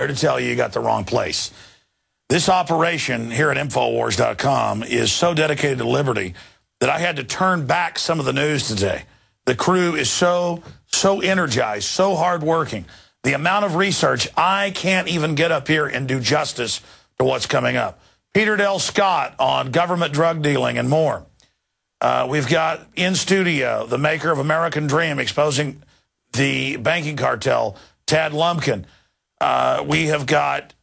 to tell you got the wrong place. This operation here at Infowars.com is so dedicated to liberty that I had to turn back some of the news today. The crew is so energized, so hardworking. The amount of research, I can't even get up here and do justice to what's coming up. Peter Dell Scott on government drug dealing and more. We've got in studio the maker of American Dream exposing the banking cartel, Tad Lumpkin. We have got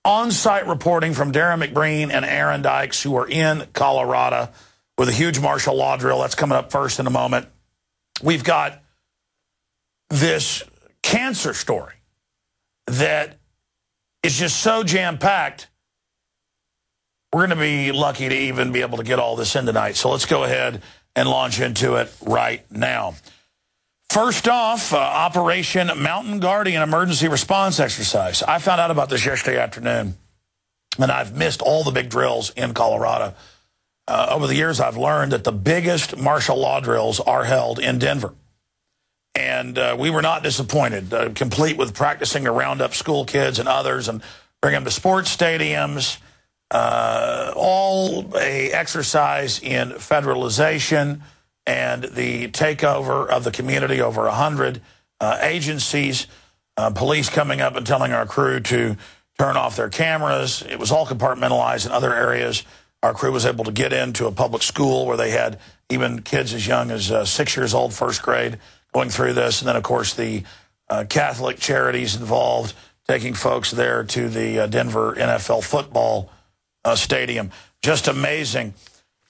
on-site reporting from Darren McBreen and Aaron Dykes, who are in Colorado with a huge martial law drill. That's coming up first in a moment. We've got this cancer story that is just so jam-packed, we're going to be lucky to even be able to get all this in tonight. So let's go ahead and launch into it right now. First off, Operation Mountain Guardian emergency response exercise. I found out about this yesterday afternoon, and I've missed all the big drills in Colorado. Over the years, I've learned that the biggest martial law drills are held in Denver. And we were not disappointed, complete with practicing to round up school kids and others and bring them to sports stadiums, all a exercise in federalization and the takeover of the community. Over 100 agencies, police coming up and telling our crew to turn off their cameras. It was all compartmentalized in other areas. Our crew was able to get into a public school where they had even kids as young as 6 years old, first grade, going through this. And then, of course, the Catholic charities involved, taking folks there to the Denver NFL football stadium. Just amazing.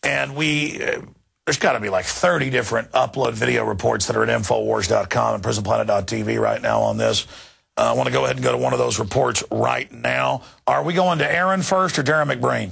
And there's got to be like 30 different upload video reports that are at Infowars.com and PrisonPlanet.tv right now on this. I want to go ahead and go to one of those reports right now. Are we going to Aaron first or Darren McBreen?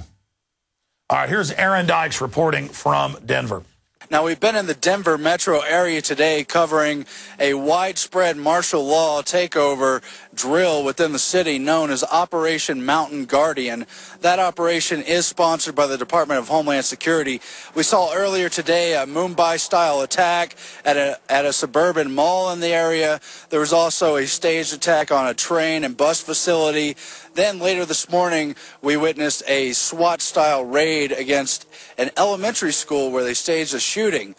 All right, here's Aaron Dykes reporting from Denver. Now, we've been in the Denver metro area today covering a widespread martial law takeover drill within the city known as Operation Mountain Guardian. That operation is sponsored by the Department of Homeland Security. We saw earlier today a Mumbai-style attack at a suburban mall in the area. There was also a staged attack on a train and bus facility. Then later this morning, we witnessed a SWAT-style raid against an elementary school where they staged a shooting.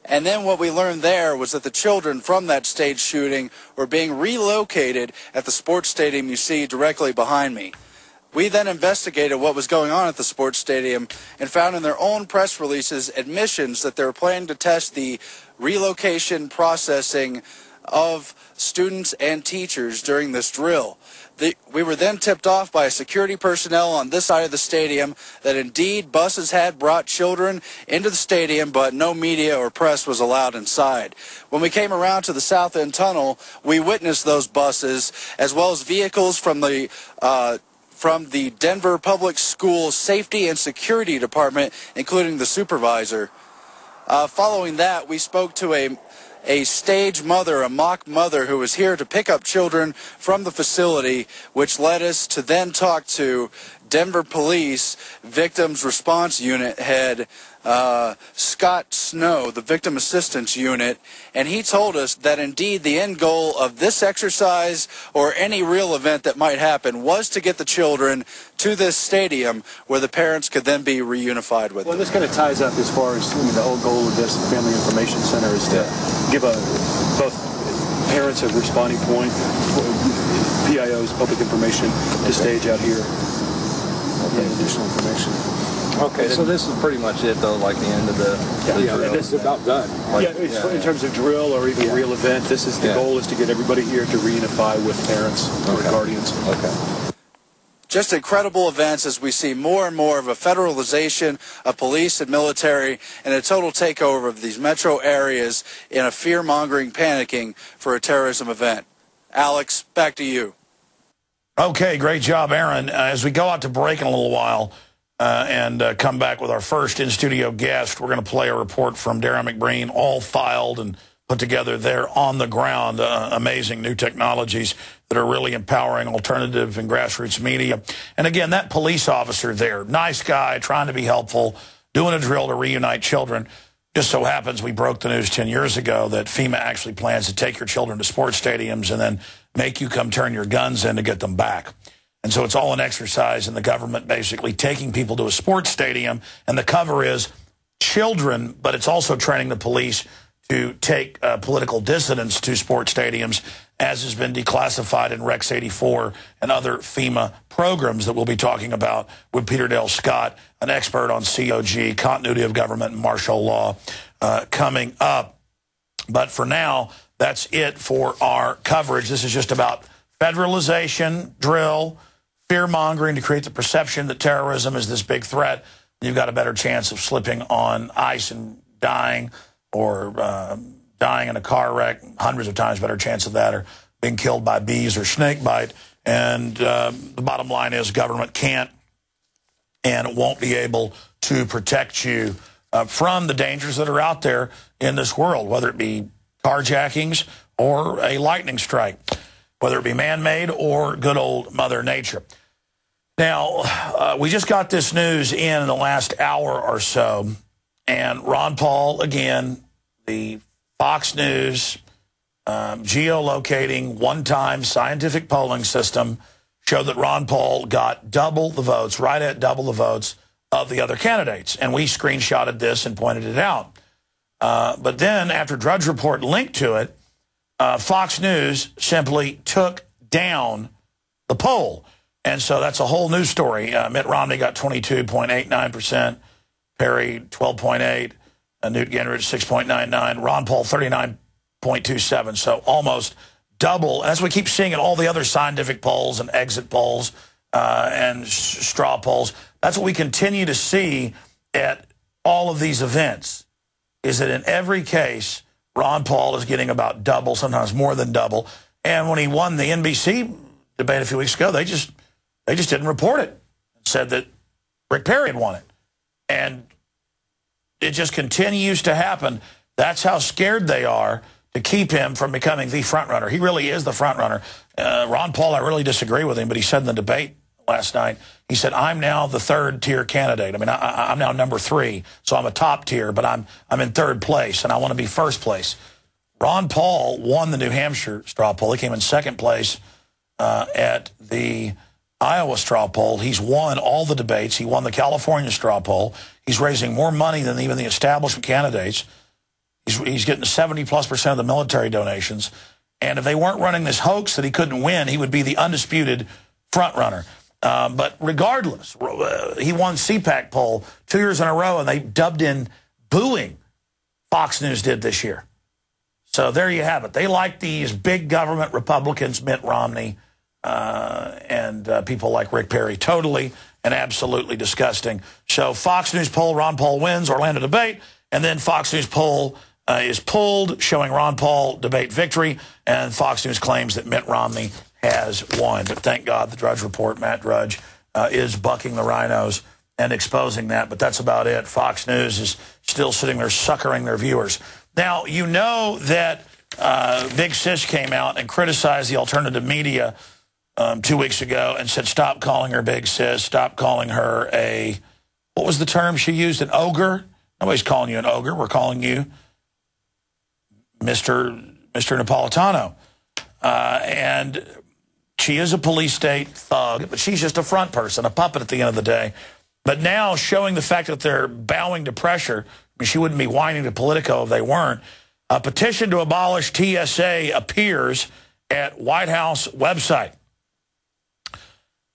And then what we learned there was that the children from that staged shooting were being relocated at the sports stadium you see directly behind me. We then investigated what was going on at the sports stadium and found in their own press releases admissions that they were planning to test the relocation processing of students and teachers during this drill. We were then tipped off by security personnel on this side of the stadium that indeed buses had brought children into the stadium, but no media or press was allowed inside. When we came around to the south end tunnel, we witnessed those buses as well as vehicles from the Denver Public Schools Safety and Security Department, including the supervisor. Following that, we spoke to a stage mother, a mock mother, who was here to pick up children from the facility, which led us to then talk to Denver Police Victims Response Unit head Scott Snow, the Victim Assistance Unit, and he told us that indeed the end goal of this exercise or any real event that might happen was to get the children to this stadium where the parents could then be reunified with them. Well, this kind of ties up as far as the whole goal of this Family Information Center is to give both parents a responding point, PIOs, public information, to stage out here. Okay. Additional information. Okay, so this is pretty much it, though, like the end of the drill. This is about done. Like, in terms of drill or even real event, this is the goal is to get everybody here to reunify with parents or guardians. Okay. Just incredible events as we see more and more of a federalization of police and military and a total takeover of these metro areas in a fear-mongering panicking for a terrorism event. Alex, back to you. Okay, great job, Aaron. As we go out to break in a little while and come back with our first in-studio guest, we're going to play a report from Darren McBreen, all filed and put together there on the ground. Amazing new technologies that are really empowering alternative and grassroots media. And again, that police officer there, nice guy, trying to be helpful, doing a drill to reunite children. Just so happens we broke the news 10 years ago that FEMA actually plans to take your children to sports stadiums and then make you come turn your guns in to get them back. And so it's all an exercise in the government basically taking people to a sports stadium, and the cover is children, but it's also training the police to take political dissidents to sports stadiums, as has been declassified in Rex 84 and other FEMA programs that we'll be talking about with Peter Dale Scott, an expert on COG, continuity of government and martial law, coming up. But for now, that's it for our coverage. This is just about federalization, drill, fear-mongering to create the perception that terrorism is this big threat. You've got a better chance of slipping on ice and dying, or dying in a car wreck, hundreds of times better chance of that, or being killed by bees or snake bite. And the bottom line is government can't and won't be able to protect you from the dangers that are out there in this world, whether it be carjackings or a lightning strike, whether it be man-made or good old Mother Nature. Now, we just got this news in the last hour or so, and Ron Paul, again, the Fox News geolocating one-time scientific polling system showed that Ron Paul got double the votes, right at double the votes of the other candidates. And we screenshotted this and pointed it out. But then, after Drudge Report linked to it, Fox News simply took down the poll. And so that's a whole new story. Mitt Romney got 22.89%, Perry 12.8%, Newt Gingrich 6.99%, Ron Paul 39.27%, so almost double. As we keep seeing in all the other scientific polls and exit polls and straw polls, that's what we continue to see at all of these events, is that in every case, Ron Paul is getting about double, sometimes more than double. And when he won the NBC debate a few weeks ago, they just didn't report it. Said that Rick Perry had won it. And it just continues to happen. That's how scared they are to keep him from becoming the front runner. He really is the front runner. Ron Paul, I really disagree with him, but he said in the debate last night, he said, I'm now the third-tier candidate. I mean, I'm now number 3, so I'm a top tier, but I'm in third place, and I want to be first place. Ron Paul won the New Hampshire straw poll. He came in second place at the Iowa straw poll. He's won all the debates. He won the California straw poll. He's raising more money than even the establishment candidates. He's getting 70+% of the military donations. And if they weren't running this hoax that he couldn't win, he would be the undisputed front runner. But regardless, he won CPAC poll 2 years in a row, and they dubbed in booing. Fox News did this year. So there you have it. They like these big government Republicans, Mitt Romney, and people like Rick Perry. Totally and absolutely disgusting. So Fox News poll, Ron Paul wins, Orlando debate, and then Fox News poll is pulled, showing Ron Paul debate victory, and Fox News claims that Mitt Romney has won. But thank God the Drudge Report, Matt Drudge, is bucking the rhinos and exposing that. But that's about it. Fox News is still sitting there suckering their viewers. Now, you know that Big Sis came out and criticized the alternative media 2 weeks ago and said, stop calling her Big Sis, stop calling her a, what was the term she used, an ogre? Nobody's calling you an ogre. We're calling you Mr. Napolitano. And she is a police state thug, but she's just a front person, a puppet at the end of the day. But now showing the fact that they're bowing to pressure, I mean, she wouldn't be whining to Politico if they weren't. A petition to abolish TSA appears at White House website.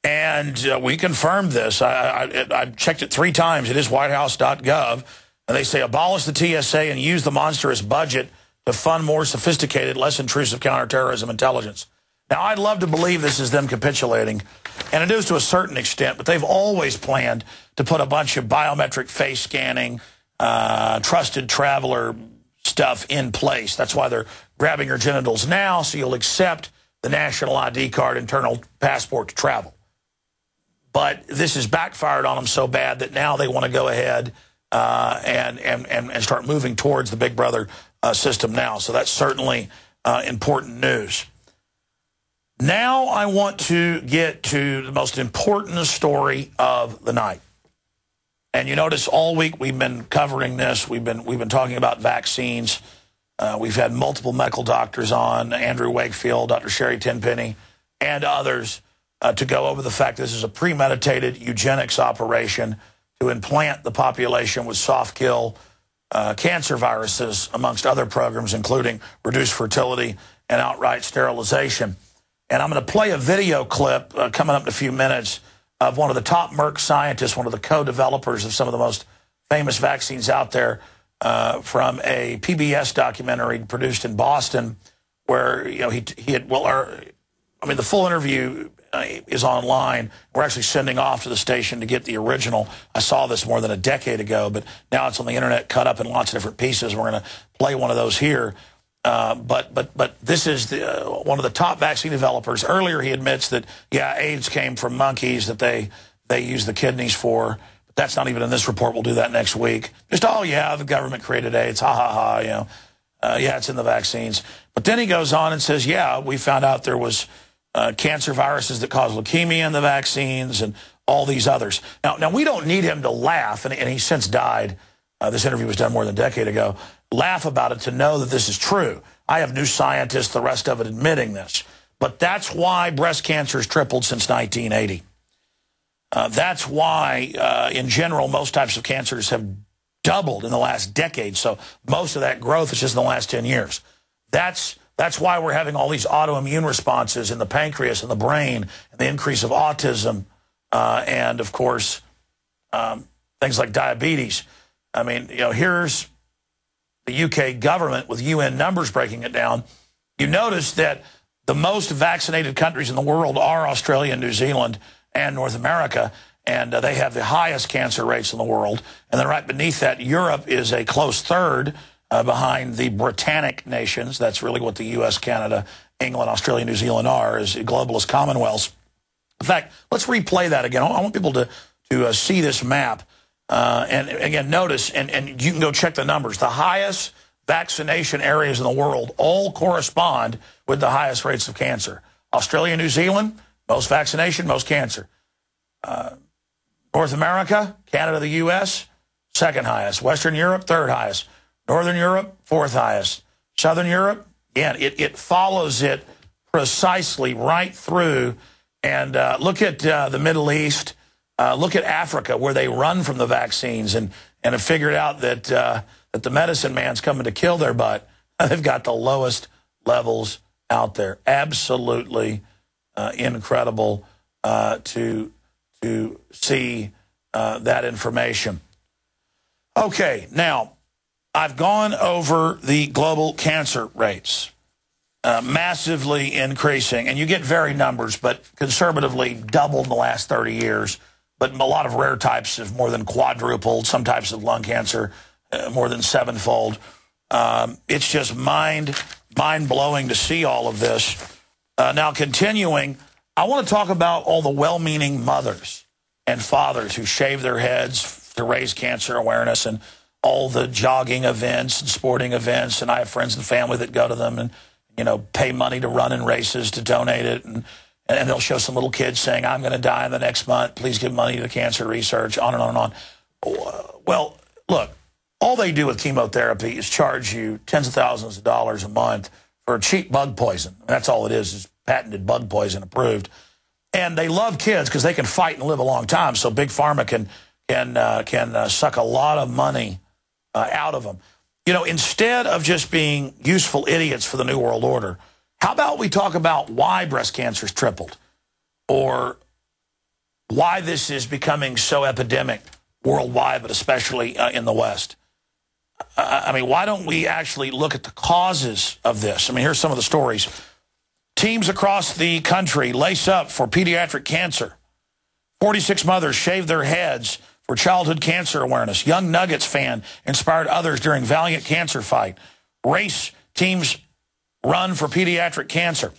And we confirmed this. I checked it 3 times. It is whitehouse.gov. And they say abolish the TSA and use the monstrous budget to fund more sophisticated, less intrusive counterterrorism intelligence. Now, I'd love to believe this is them capitulating, and it is to a certain extent, but they've always planned to put a bunch of biometric face scanning, trusted traveler stuff in place. That's why they're grabbing your genitals now, so you'll accept the national ID card, internal passport to travel. But this has backfired on them so bad that now they want to go ahead and start moving towards the Big Brother system now. So that's certainly important news. Now I want to get to the most important story of the night. And you notice all week we've been covering this. We've been talking about vaccines. We've had multiple medical doctors on, Andrew Wakefield, Dr. Sherry Tenpenny, and others, to go over the fact this is a premeditated eugenics operation to implant the population with soft kill cancer viruses, amongst other programs, including reduced fertility and outright sterilization. And I'm going to play a video clip coming up in a few minutes of one of the top Merck scientists, one of the co-developers of some of the most famous vaccines out there, from a PBS documentary produced in Boston, where he had, well, I mean, the full interview is online. We're actually sending off to the station to get the original. I saw this more than a decade ago, but now it's on the internet, cut up in lots of different pieces. We're going to play one of those here. But this is one of the top vaccine developers. Earlier, he admits that, yeah, AIDS came from monkeys that they use the kidneys for. But that's not even in this report. We'll do that next week. Just, oh, yeah, the government created AIDS. Ha, ha, ha, yeah, it's in the vaccines. But then he goes on and says, yeah, we found out there was cancer viruses that cause leukemia in the vaccines and all these others. Now we don't need him to laugh, and he's since died. This interview was done more than a decade ago. Laugh about it to know that this is true. I have New Scientist, the rest of it, admitting this. But that's why breast cancer has tripled since 1980. That's why, in general, most types of cancers have doubled in the last decade. So most of that growth is just in the last 10 years. That's why we're having all these autoimmune responses in the pancreas and the brain, and the increase of autism, and, of course, things like diabetes. I mean, here's the UK government with UN numbers breaking it down. You notice that the most vaccinated countries in the world are Australia, New Zealand, and North America, and they have the highest cancer rates in the world. And then right beneath that, Europe is a close third, behind the Britannic nations. That's really what the U.S., Canada, England, Australia, New Zealand are, as globalist commonwealths. In fact, let's replay that again. I want people to see this map. And again, notice, and you can go check the numbers. The highest vaccination areas in the world all correspond with the highest rates of cancer. Australia, New Zealand, most vaccination, most cancer. North America, Canada, the U.S., second highest. Western Europe, third highest. Northern Europe, fourth highest. Southern Europe, again, it follows it precisely right through. And look at the Middle East. Look at Africa, where they run from the vaccines and have figured out that that the medicine man's coming to kill their butt. They've got the lowest levels out there. Absolutely incredible to see that information. Okay, now, I've gone over the global cancer rates, massively increasing. And you get varied numbers, but conservatively doubled in the last 30 years. But a lot of rare types have more than quadrupled. Some types of lung cancer more than sevenfold. It's just mind-blowing to see all of this. Now, continuing, I want to talk about all the well-meaning mothers and fathers who shave their heads to raise cancer awareness, and all the jogging events and sporting events. And I have friends and family that go to them and, pay money to run in races to donate it. And they'll show some little kids saying, I'm going to die in the next month. Please give money to cancer research, on and on and on. Well, look, all they do with chemotherapy is charge you tens of thousands of dollars a month for cheap bug poison. That's all it is patented bug poison approved. And they love kids because they can fight and live a long time. So Big Pharma can suck a lot of money out of them. Instead of just being useful idiots for the New World Order, how about we talk about why breast cancer's tripled, or why this is becoming so epidemic worldwide, but especially in the West? I mean, why don't we actually look at the causes of this? I mean, here's some of the stories. Teams across the country lace up for pediatric cancer. 46 mothers shave their heads for childhood cancer awareness. Young Nuggets fan inspired others during valiant cancer fight. Race teams run for pediatric cancer.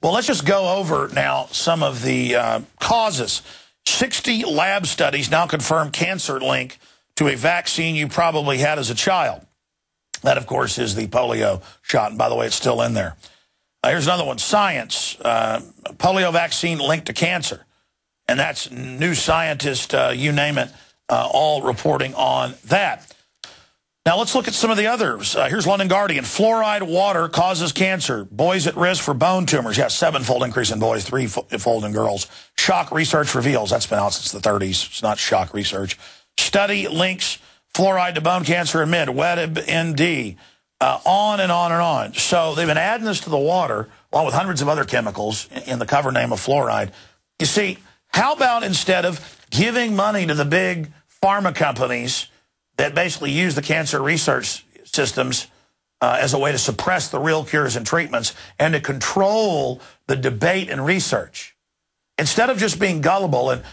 Well, let's just go over now some of the causes. 60 lab studies now confirm cancer link to a vaccine you probably had as a child. That, of course, is the polio shot. And by the way, it's still in there. Here's another one. Science. Polio vaccine linked to cancer. And that's New Scientist, you name it, all reporting on that. Now let's look at some of the others. Here's London Guardian. Fluoride water causes cancer. Boys at risk for bone tumors. Yeah, 7-fold increase in boys, 3-fold in girls. Shock research reveals. That's been out since the 30s. It's not shock research. Study links fluoride to bone cancer in mid. WebMD. On and on and on. So they've been adding this to the water, along with hundreds of other chemicals in the cover name of fluoride. You see, how about instead of giving money to the big pharma companies that basically use the cancer research systems as a way to suppress the real cures and treatments and to control the debate and research, instead of just being gullible and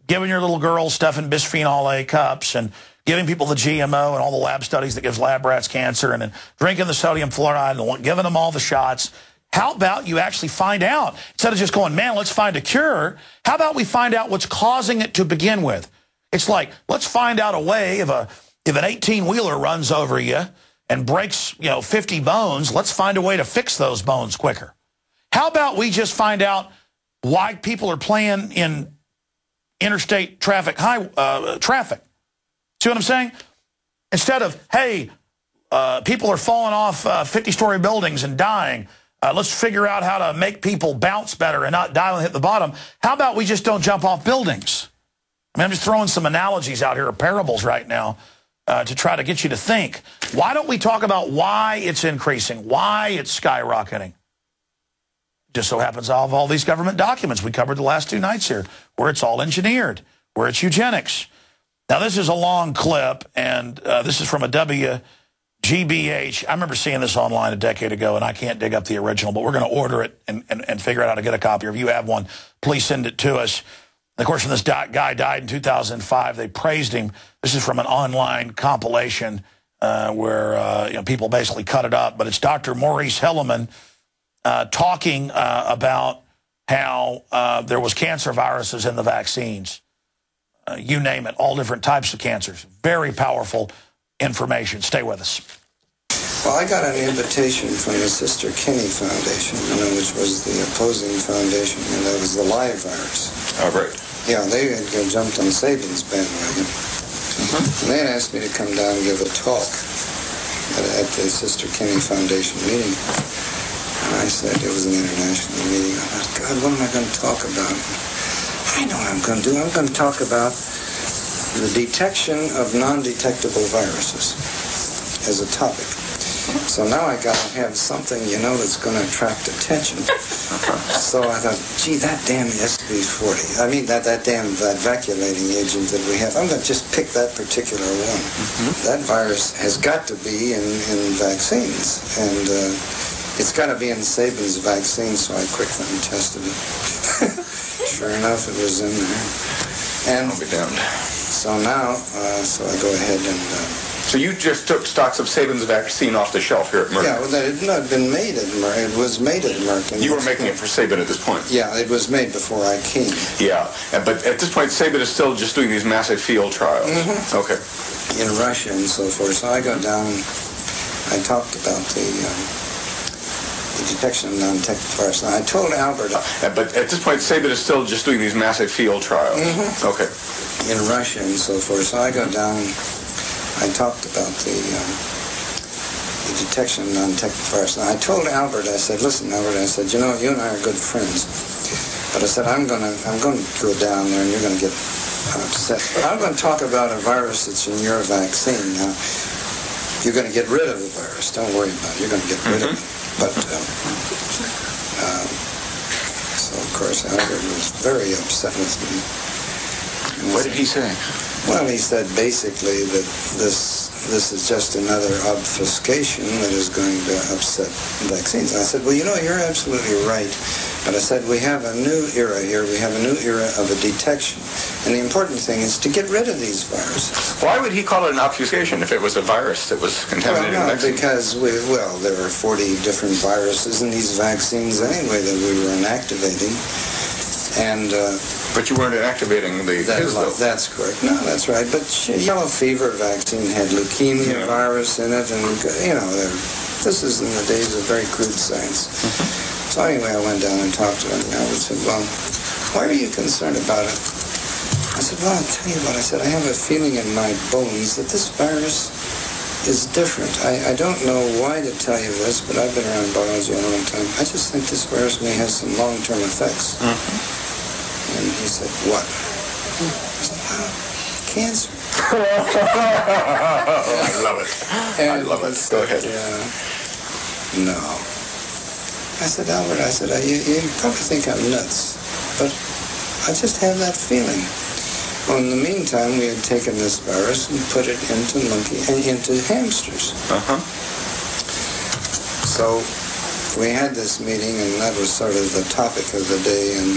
giving your little girls stuff in bisphenol A cups and giving people the GMO and all the lab studies that gives lab rats cancer and then drinking the sodium fluoride and giving them all the shots. How about you actually find out, instead of just going, man, let's find a cure, how about we find out what's causing it to begin with? It's like, let's find out a way, if an 18-wheeler runs over you and breaks, 50 bones, let's find a way to fix those bones quicker. How about we just find out why people are playing in interstate traffic? See what I'm saying? Instead of, hey, people are falling off 50-story buildings and dying, let's figure out how to make people bounce better and not die and hit the bottom. How about we just don't jump off buildings? I mean, I'm just throwing some analogies out here, or parables right now, to try to get you to think. Why don't we talk about why it's increasing, why it's skyrocketing? Just so happens I have all these government documents we covered the last 2 nights here, where it's all engineered, where it's eugenics. Now, this is a long clip, and this is from a WGBH. I remember seeing this online a decade ago, and I can't dig up the original, but we're going to order it and figure out how to get a copy. Or if you have one, please send it to us. And of course, when this guy died in 2005, they praised him. This is from an online compilation where people basically cut it up. But it's Dr. Maurice Hilleman talking about how there was cancer viruses in the vaccines. You name it, all different types of cancers. Very powerful information. Stay with us. Well, I got an invitation from the Sister Kinney Foundation, which was the opposing foundation, and that was the live virus. Oh, great. Yeah, they had jumped on Saban's bandwagon. And they had asked me to come down and give a talk at the Sister Kinney Foundation meeting. And I said, it was an international meeting. I thought, God, what am I going to talk about? I know what I'm going to do. I'm going to talk about the detection of non-detectable viruses as a topic. So now I got to have something, that's going to attract attention. So I thought, gee, that damn SV40. I mean, that vacuolating agent that we have. I'm going to just pick that particular one. That virus has got to be in vaccines. And it's got to be in Saban's vaccine, so I quickly tested it. Sure enough, it was in there. And I'll be damned. so now, so I go ahead and... So you just took stocks of Saban's vaccine off the shelf here at Merck? Yeah, well, it had not been made at Merck. It was made at Merck. You were making it for Saban at this point? Yeah, it was made before I came. Yeah, but at this point, Saban is still just doing these massive field trials? Okay. In Russia and so forth. So I go down and I talked about the detection of non-detectable viruses. I told Albert... but at this point, Saban is still just doing these massive field trials? Okay. In Russia and so forth. So I go down and I talked about the detection of non-detectable viruses. I told Albert, I said, listen, Albert, I said, you and I are good friends. But I said, I'm going to go down there and you're going to get upset. But I'm going to talk about a virus that's in your vaccine. Now, you're going to get rid of the virus. Don't worry about it. You're going to get rid of it. But, so of course, Albert was very upset with me. What did he say? Well, he said basically that this is just another obfuscation that is going to upset vaccines. And I said, well, you're absolutely right. But I said, we have a new era here. We have a new era of a detection. And the important thing is to get rid of these viruses. Why would he call it an obfuscation if it was a virus that was contaminated? Well, no, because, there are 40 different viruses in these vaccines anyway that we were inactivating. And... but you weren't inactivating his, though. That's correct. No, that's right. But yellow fever vaccine had leukemia virus in it, and this is in the days of very crude science. So anyway, I went down and talked to him, and I said, well, why are you concerned about it? I said, well, I'll tell you what. I said, I have a feeling in my bones that this virus is different. I don't know why to tell you this, but I've been around biology a long time. I just think this virus may have some long-term effects. And he said, what? I said, well, cancer. I love it. And I love it. Go ahead. No. I said, Albert, I said, you probably think I'm nuts, but I just have that feeling. Well, in the meantime, we had taken this virus and put it into hamsters. So we had this meeting, and that was sort of the topic of the day, and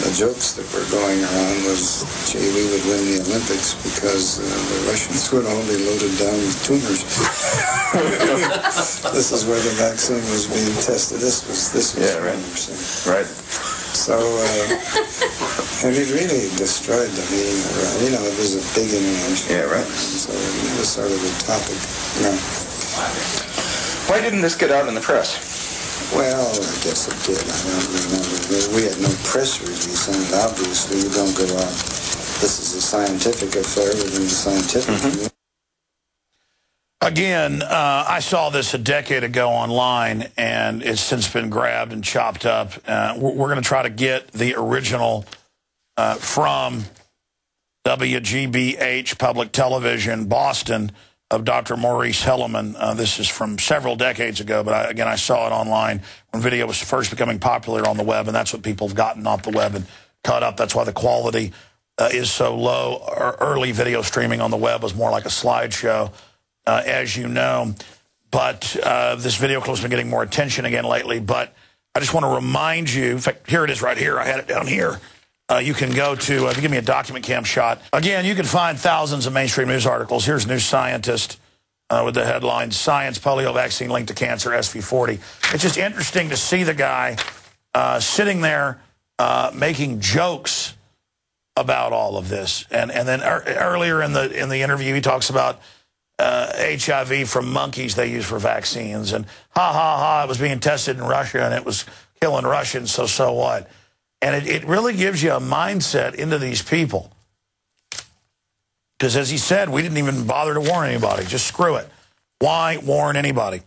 the jokes that were going around was, gee, we would win the Olympics because the Russians would all be loaded down with tumors. This is where the vaccine was being tested. This was Yeah, right. Right. So, and it really destroyed the meeting around. You know, it was a big international. Yeah, right. So it was sort of a topic. You know. Why didn't this get out in the press? Well, I guess it did. I don't remember. We had no press release, and obviously you don't go out. This is a scientific affair within the scientific community. Again, I saw this a decade ago online, and it's since been grabbed and chopped up. We're going to try to get the original from WGBH Public Television, Boston, of Dr. Maurice Hilleman. This is from several decades ago, but again, I saw it online when video was first becoming popular on the web, and that's what people have gotten off the web and cut up. That's why the quality is so low. Early video streaming on the web was more like a slideshow, as you know. But this video clip's been getting more attention again lately. But I just want to remind you, in fact, here it is right here. I had it down here. You can go to, if you give me a document cam shot. Again, you can find thousands of mainstream news articles. Here's New Scientist with the headline, Science Polio Vaccine Linked to Cancer, SV40. It's just interesting to see the guy sitting there making jokes about all of this. And then earlier in the interview, he talks about HIV from monkeys they use for vaccines. And it was being tested in Russia and it was killing Russians, so what? And it really gives you a mindset into these people. Because as he said, we didn't even bother to warn anybody. Just screw it. Why warn anybody?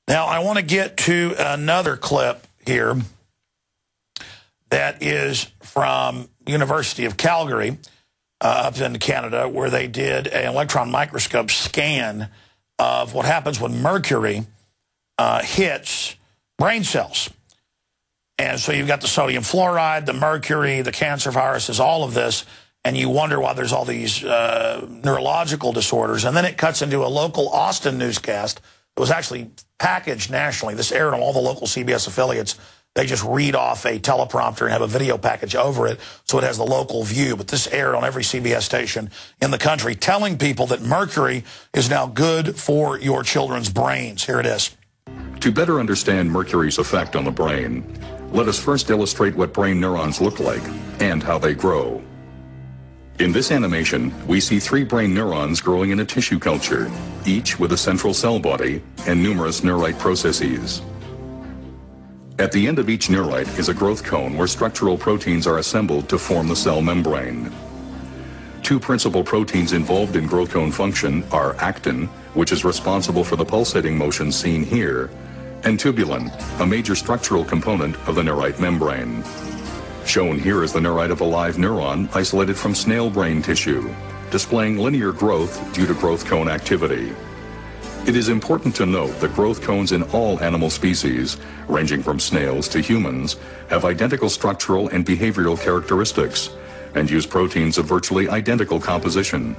Now, I want to get to another clip here that is from University of Calgary up in Canada, where they did an electron microscope scan of what happens when mercury hits brain cells. And so you've got the sodium fluoride, the mercury, the cancer viruses, all of this, and you wonder why there's all these neurological disorders. And then it cuts into a local Austin newscast that was actually packaged nationally. This aired on all the local CBS affiliates. They just read off a teleprompter and have a video package over it, so it has the local view. But this aired on every CBS station in the country, telling people that mercury is now good for your children's brains. Here it is. To better understand mercury's effect on the brain, let us first illustrate what brain neurons look like and how they grow. In this animation, we see 3 brain neurons growing in a tissue culture, each with a central cell body and numerous neurite processes. At the end of each neurite is a growth cone where structural proteins are assembled to form the cell membrane. 2 principal proteins involved in growth cone function are actin, which is responsible for the pulsating motion seen here, and tubulin, a major structural component of the neurite membrane. Shown here is the neurite of a live neuron isolated from snail brain tissue, displaying linear growth due to growth cone activity. It is important to note that growth cones in all animal species, ranging from snails to humans, have identical structural and behavioral characteristics and use proteins of virtually identical composition.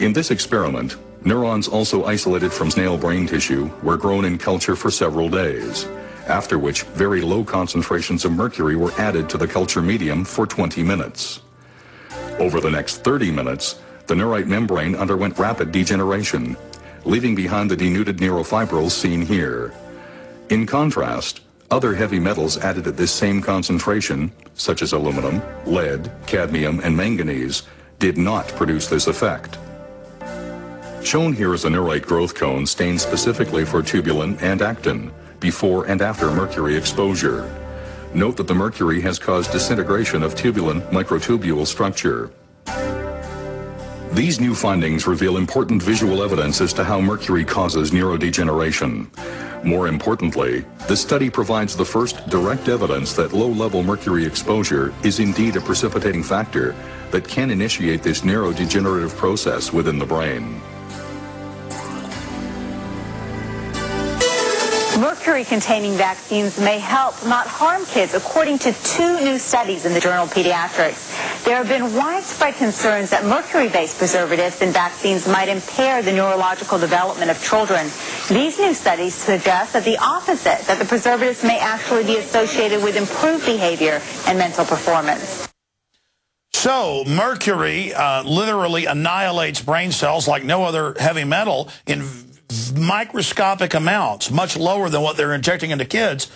In this experiment, neurons also isolated from snail brain tissue were grown in culture for several days, after which very low concentrations of mercury were added to the culture medium for 20 minutes. Over the next 30 minutes, the neurite membrane underwent rapid degeneration, leaving behind the denuded neurofibrils seen here. In contrast, other heavy metals added at this same concentration, such as aluminum, lead, cadmium, and manganese, did not produce this effect. Shown here is a neurite growth cone stained specifically for tubulin and actin, before and after mercury exposure. Note that the mercury has caused disintegration of tubulin microtubule structure. These new findings reveal important visual evidence as to how mercury causes neurodegeneration. More importantly, the study provides the first direct evidence that low-level mercury exposure is indeed a precipitating factor that can initiate this neurodegenerative process within the brain. Mercury-containing vaccines may help, not harm kids, according to 2 new studies in the journal Pediatrics. There have been widespread concerns that mercury-based preservatives in vaccines might impair the neurological development of children. These new studies suggest that the opposite, that the preservatives may actually be associated with improved behavior and mental performance. So mercury literally annihilates brain cells like no other heavy metal in microscopic amounts, much lower than what they're injecting into kids.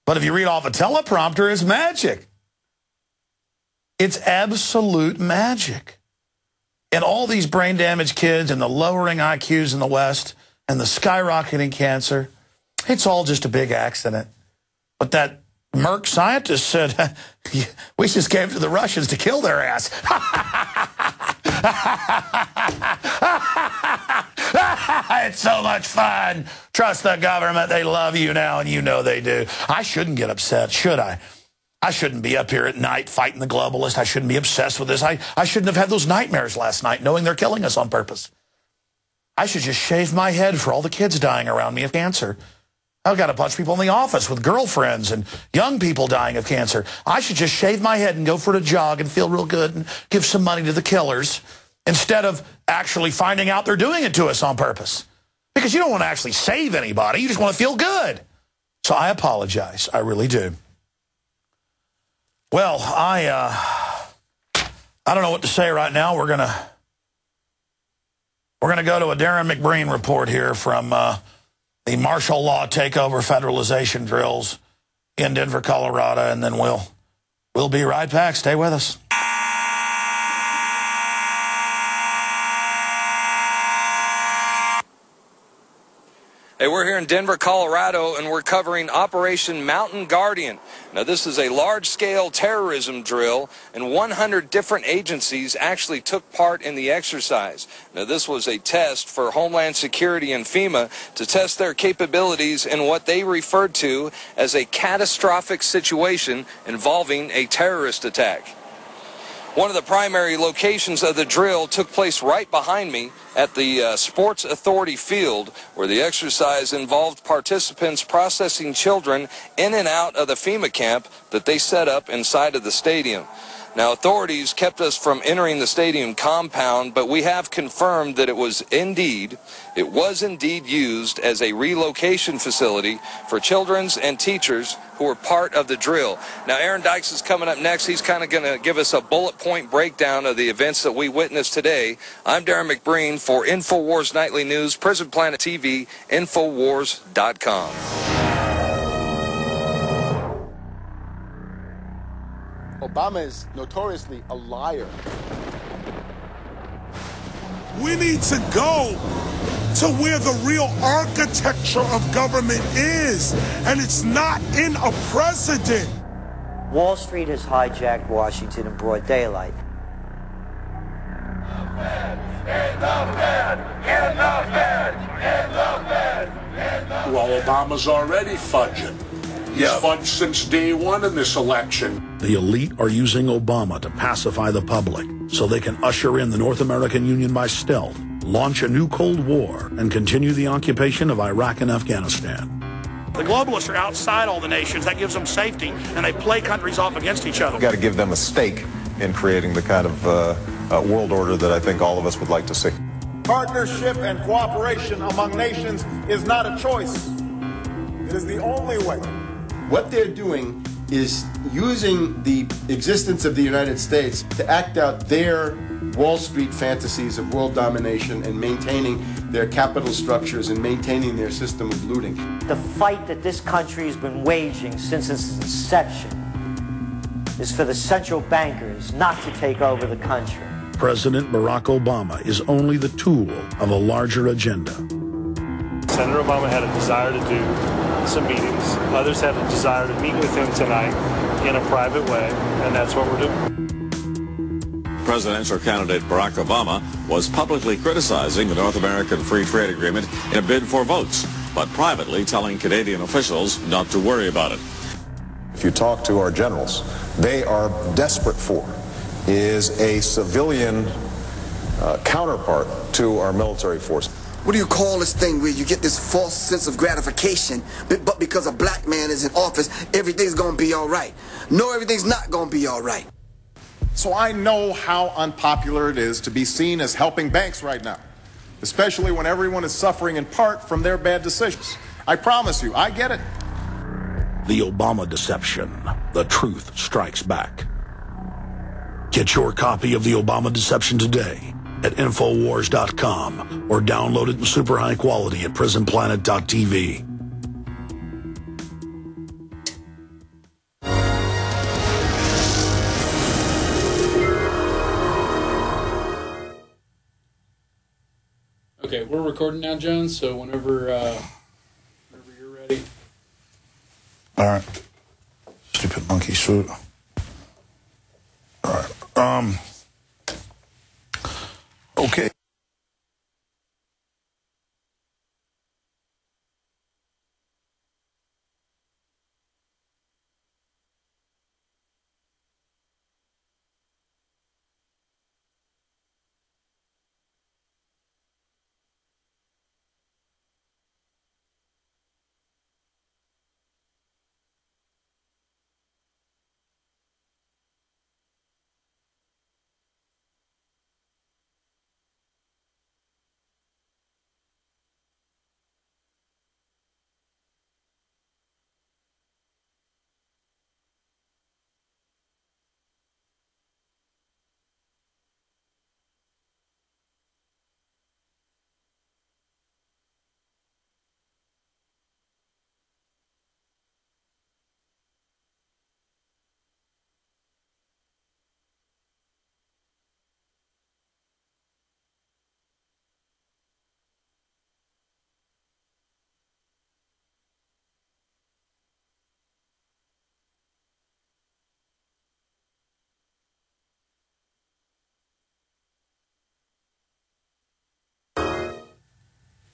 But if you read off a teleprompter, it's magic. It's absolute magic. And all these brain damaged kids and the lowering IQs in the West and the skyrocketing cancer, it's all just a big accident. But that Merck scientist said, we just gave it to the Russians to kill their ass. It's so much fun. Trust the government. They love you now, and you know they do. I shouldn't get upset, should I? I shouldn't be up here at night fighting the globalists. I shouldn't be obsessed with this. I shouldn't have had those nightmares last night knowing they're killing us on purpose. I should just shave my head for all the kids dying around me of cancer. I've got a bunch of people in the office with girlfriends and young people dying of cancer. I should just shave my head and go for a jog and feel real good and give some money to the killers instead of actually finding out they're doing it to us on purpose. Because you don't want to actually save anybody. You just want to feel good. So I apologize. I really do. Well, I don't know what to say right now. We're gonna go to a Darren McBreen report here from the martial law takeover federalization drills in Denver, Colorado, and then we'll be right back. Stay with us. Hey, we're here in Denver, Colorado, and we're covering Operation Mountain Guardian. Now, this is a large-scale terrorism drill, and 100 different agencies actually took part in the exercise. Now, this was a test for Homeland Security and FEMA to test their capabilities in what they referred to as a catastrophic situation involving a terrorist attack. One of the primary locations of the drill took place right behind me at the Sports Authority field, where the exercise involved participants processing children in and out of the FEMA camp that they set up inside of the stadium. Now, authorities kept us from entering the stadium compound, but we have confirmed that it was indeed used as a relocation facility for children and teachers who were part of the drill. Now, Aaron Dykes is coming up next. He's kind of going to give us a bullet point breakdown of the events that we witnessed today. I'm Darren McBreen for InfoWars Nightly News, Prison Planet TV, Infowars.com. Obama is notoriously a liar. We need to go to where the real architecture of government is, and it's not in a president. Wall Street has hijacked Washington in broad daylight. Well, Obama's already fudging. He's fudged since day one in this election. The elite are using Obama to pacify the public so they can usher in the North American Union by stealth, launch a new Cold War, and continue the occupation of Iraq and Afghanistan. The globalists are outside all the nations. That gives them safety, and they play countries off against each other. We've got to give them a stake in creating the kind of world order that I think all of us would like to see. Partnership and cooperation among nations is not a choice. It is the only way. What they're doing is using the existence of the United States to act out their Wall Street fantasies of world domination and maintaining their capital structures and maintaining their system of looting. The fight that this country has been waging since its inception is for the central bankers not to take over the country. President Barack Obama is only the tool of a larger agenda. Senator Obama had a desire to do some meetings. Others had a desire to meet with him tonight in a private way, and that's what we're doing. Presidential candidate Barack Obama was publicly criticizing the North American Free Trade Agreement in a bid for votes, but privately telling Canadian officials not to worry about it. If you talk to our generals, they are desperate for is a civilian counterpart to our military force. What do you call this thing where you get this false sense of gratification, but because a black man is in office, everything's going to be all right? No, everything's not going to be all right. So I know how unpopular it is to be seen as helping banks right now, especially when everyone is suffering in part from their bad decisions. I promise you, I get it. The Obama deception. The truth strikes back. Get your copy of the Obama deception today at Infowars.com or download it in super high quality at PrisonPlanet.tv. Okay, we're recording now, Jones, so whenever you're ready. All right. Stupid monkey suit. All right. Okay.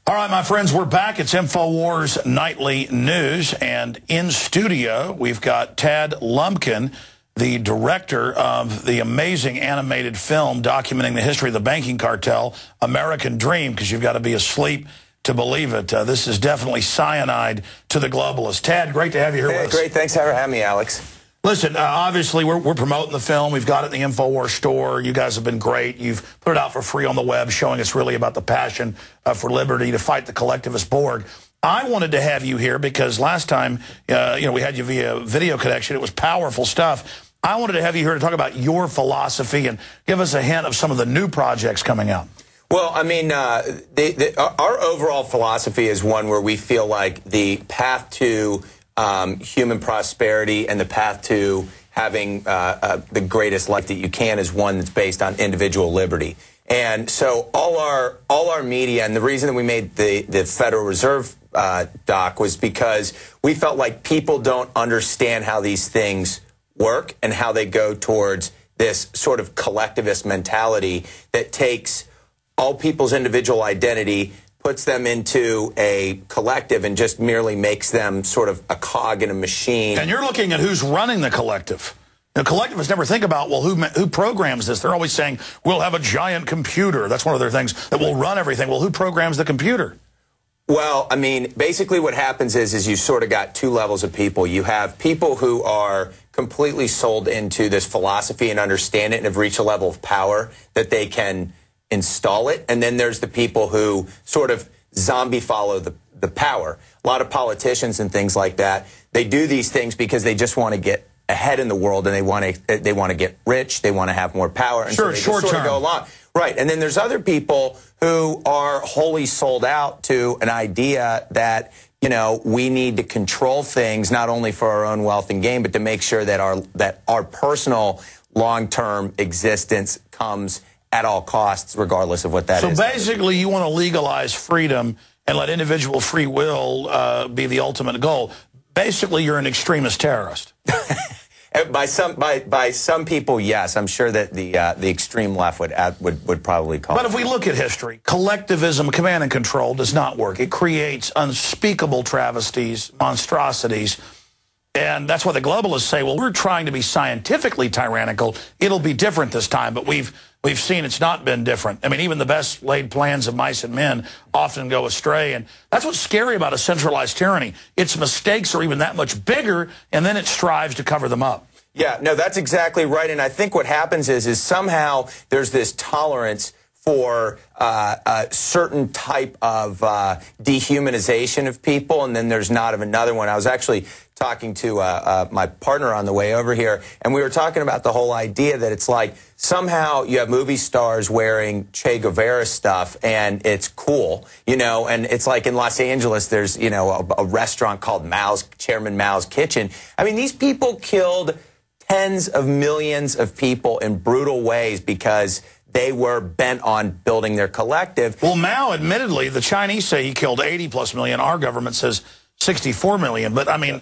All right, my friends, we're back. It's InfoWars Nightly News, and in studio, we've got Tad Lumpkin, the director of the amazing animated film documenting the history of the banking cartel, American Dream, because you've got to be asleep to believe it. This is definitely cyanide to the globalists. Tad, great to have you here with us. Great. Thanks for having me, Alex. Listen, obviously, we're promoting the film. We've got it in the InfoWars store. You guys have been great. You've put it out for free on the web, showing us really about the passion for liberty to fight the collectivist Borg. I wanted to have you here because last time, we had you via video connection. It was powerful stuff. I wanted to have you here to talk about your philosophy and give us a hint of some of the new projects coming out. Well, I mean, our overall philosophy is one where we feel like the path to human prosperity and the path to having the greatest life that you can is one that's based on individual liberty. And so all our media, and the reason that we made the Federal Reserve doc was because we felt like people don't understand how these things work and how they go towards this sort of collectivist mentality that takes all people's individual identity, puts them into a collective, and just merely makes them sort of a cog in a machine. And you're looking at who's running the collective. The collectivists never think about, well, who programs this? They're always saying, we'll have a giant computer. That's one of their things, that will run everything. Well, who programs the computer? Well, I mean, basically what happens is you sort of got two levels of people. You have people who are completely sold into this philosophy and understand it and have reached a level of power that they can install it. And then there's the people who sort of zombie follow the power. A lot of politicians and things like that, they do these things because they just want to get ahead in the world, and they want to get rich, they want to have more power, and sure, so they just sort of go along. Right, and then there's other people who are wholly sold out to an idea that, you know, we need to control things not only for our own wealth and gain, but to make sure that our personal long-term existence comes at all costs, regardless of what that is. So basically, you want to legalize freedom and let individual free will be the ultimate goal. Basically, you're an extremist terrorist. By some people, yes. I'm sure that the extreme left would probably call it. But if we look at history, collectivism, command and control does not work. It creates unspeakable travesties, monstrosities. And that's why the globalists say, well, we're trying to be scientifically tyrannical. It'll be different this time. But we've seen it's not been different. I mean, even the best laid plans of mice and men often go astray. And that's what's scary about a centralized tyranny. Its mistakes are even that much bigger, and then it strives to cover them up. Yeah, no, that's exactly right. And I think what happens is somehow there's this tolerance for a certain type of dehumanization of people, and then there's not of another one. I was actually talking to my partner on the way over here, and we were talking about the whole idea that it's like somehow you have movie stars wearing Che Guevara stuff, and it's cool, you know, and it's like in Los Angeles, there's, you know, a restaurant called Chairman Mao's Kitchen. I mean, these people killed tens of millions of people in brutal ways because they were bent on building their collective. Well, Mao, admittedly, the Chinese say he killed 80+ million. Our government says 64 million. But, I mean,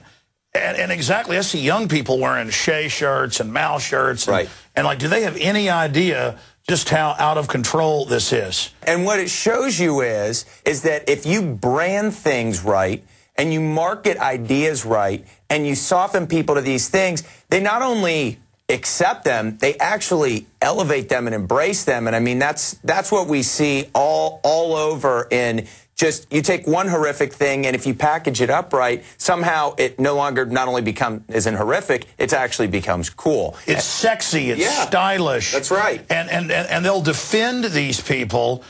and exactly, I see young people wearing Che shirts and Mao shirts. And, and, like, do they have any idea just how out of control this is? And what it shows you is that if you brand things right and you market ideas right and you soften people to these things, they not only accept them, they actually elevate them and embrace them. And I mean, that's what we see all over in just, you take one horrific thing, and if you package it up right, somehow it no longer not only isn't horrific, it actually becomes cool. It's sexy, it's stylish. That's right. And they'll defend these people.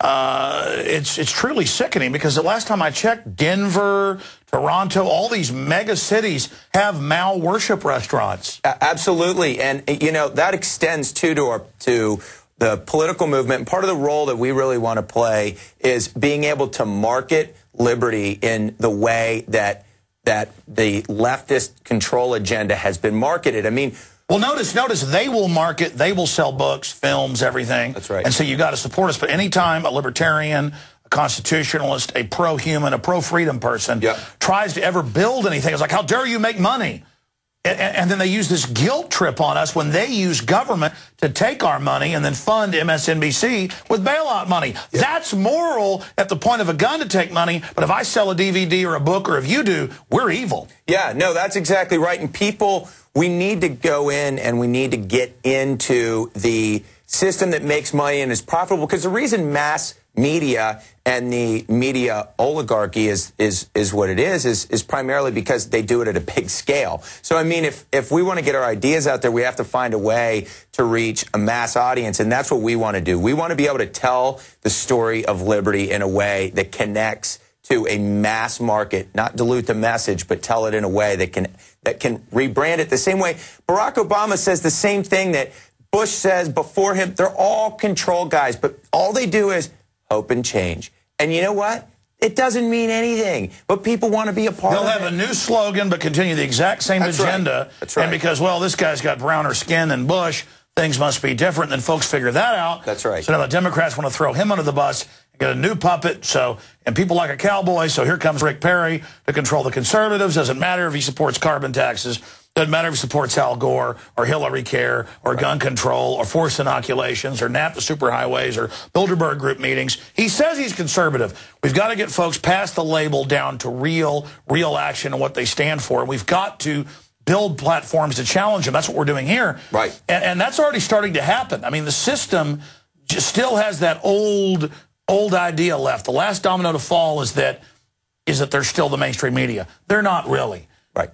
It's truly sickening, because the last time I checked, Denver, Toronto, all these mega cities have Mao worship restaurants. Absolutely. And, you know, that extends, too, to the political movement. And part of the role that we really want to play is being able to market liberty in the way that the leftist control agenda has been marketed. I mean, well, notice they will market, they will sell books, films, everything. That's right. And so you got to support us. But anytime a libertarian, a constitutionalist, a pro-human, a pro-freedom person tries to ever build anything, it's like, how dare you make money? And then they use this guilt trip on us when they use government to take our money and then fund MSNBC with bailout money. That's moral at the point of a gun to take money, but if I sell a DVD or a book, or if you do, we're evil. Yeah, no, that's exactly right. And people, we need to go in and we need to get into the system that makes money and is profitable, because the reason mass media and the media oligarchy is what it is primarily because they do it at a big scale. So, I mean, if we want to get our ideas out there, we have to find a way to reach a mass audience, and that's what we want to do. We want to be able to tell the story of liberty in a way that connects to a mass market, not dilute the message, but tell it in a way that can rebrand it the same way. Barack Obama says the same thing that Bush says before him. They're all control guys, but all they do is hope and change. And you know what? It doesn't mean anything, but people want to be a part of it. They'll have a new slogan, but continue the exact same agenda. That's right. And because, well, this guy's got browner skin than Bush, things must be different. Then folks figure that out. That's right. So now the Democrats want to throw him under the bus and get a new puppet. So, and people like a cowboy. So here comes Rick Perry to control the conservatives. Doesn't matter if he supports carbon taxes. Doesn't matter if he supports Al Gore or Hillary Care or gun control or forced inoculations or NAFTA superhighways or Bilderberg group meetings. He says he's conservative. We've got to get folks past the label down to real action and what they stand for. We've got to build platforms to challenge them. That's what we're doing here. Right. And that's already starting to happen. I mean, the system just still has that old idea left. The last domino to fall is that they're still the mainstream media. They're not really. Right.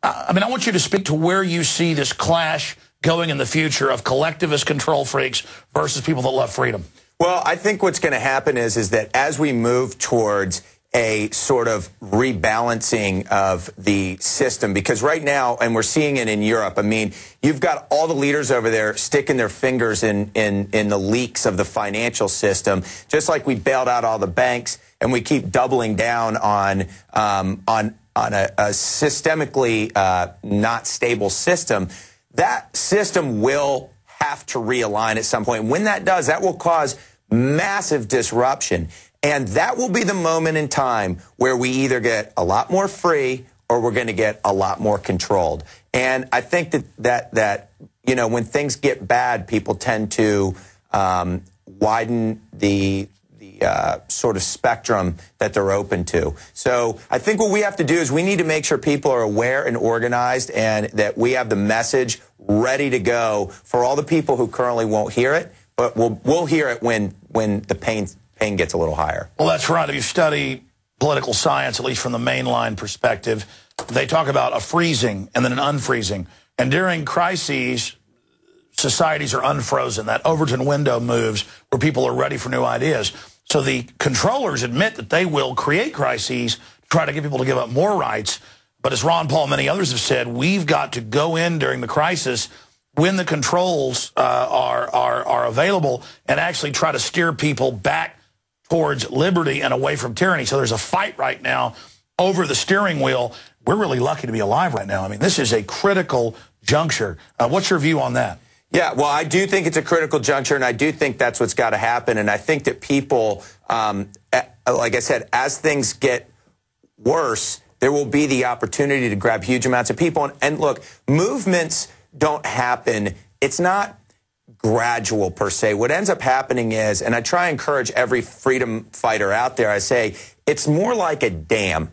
I mean, I want you to speak to where you see this clash going in the future of collectivist control freaks versus people that love freedom. Well, I think what's going to happen is that as we move towards a sort of rebalancing of the system, because right now, and we're seeing it in Europe, I mean, you've got all the leaders over there sticking their fingers in the leaks of the financial system, just like we bailed out all the banks, and we keep doubling down on a systemically not stable system. That system will have to realign at some point. When that does, that will cause massive disruption. And that will be the moment in time where we either get a lot more free or we're going to get a lot more controlled. And I think that you know, when things get bad, people tend to widen the sort of spectrum that they're open to. So I think what we have to do is we need to make sure people are aware and organized, and that we have the message ready to go for all the people who currently won't hear it, but we'll hear it when the pain gets a little higher. Well, that's right. If you study political science, at least from the mainline perspective, they talk about a freezing and then an unfreezing. And during crises, societies are unfrozen. That Overton window moves where people are ready for new ideas. So the controllers admit that they will create crises, try to get people to give up more rights. But as Ron Paul and many others have said, we've got to go in during the crisis when the controls are available and actually try to steer people back towards liberty and away from tyranny. So there's a fight right now over the steering wheel. We're really lucky to be alive right now. I mean, this is a critical juncture. What's your view on that? Yeah, well, I do think it's a critical juncture, and I do think that's what's got to happen. And I think that people, like I said, as things get worse, there will be the opportunity to grab huge amounts of people. And look, movements don't happen. It's not gradual per se. What ends up happening is, and I try and encourage every freedom fighter out there, I say, it's more like a dam.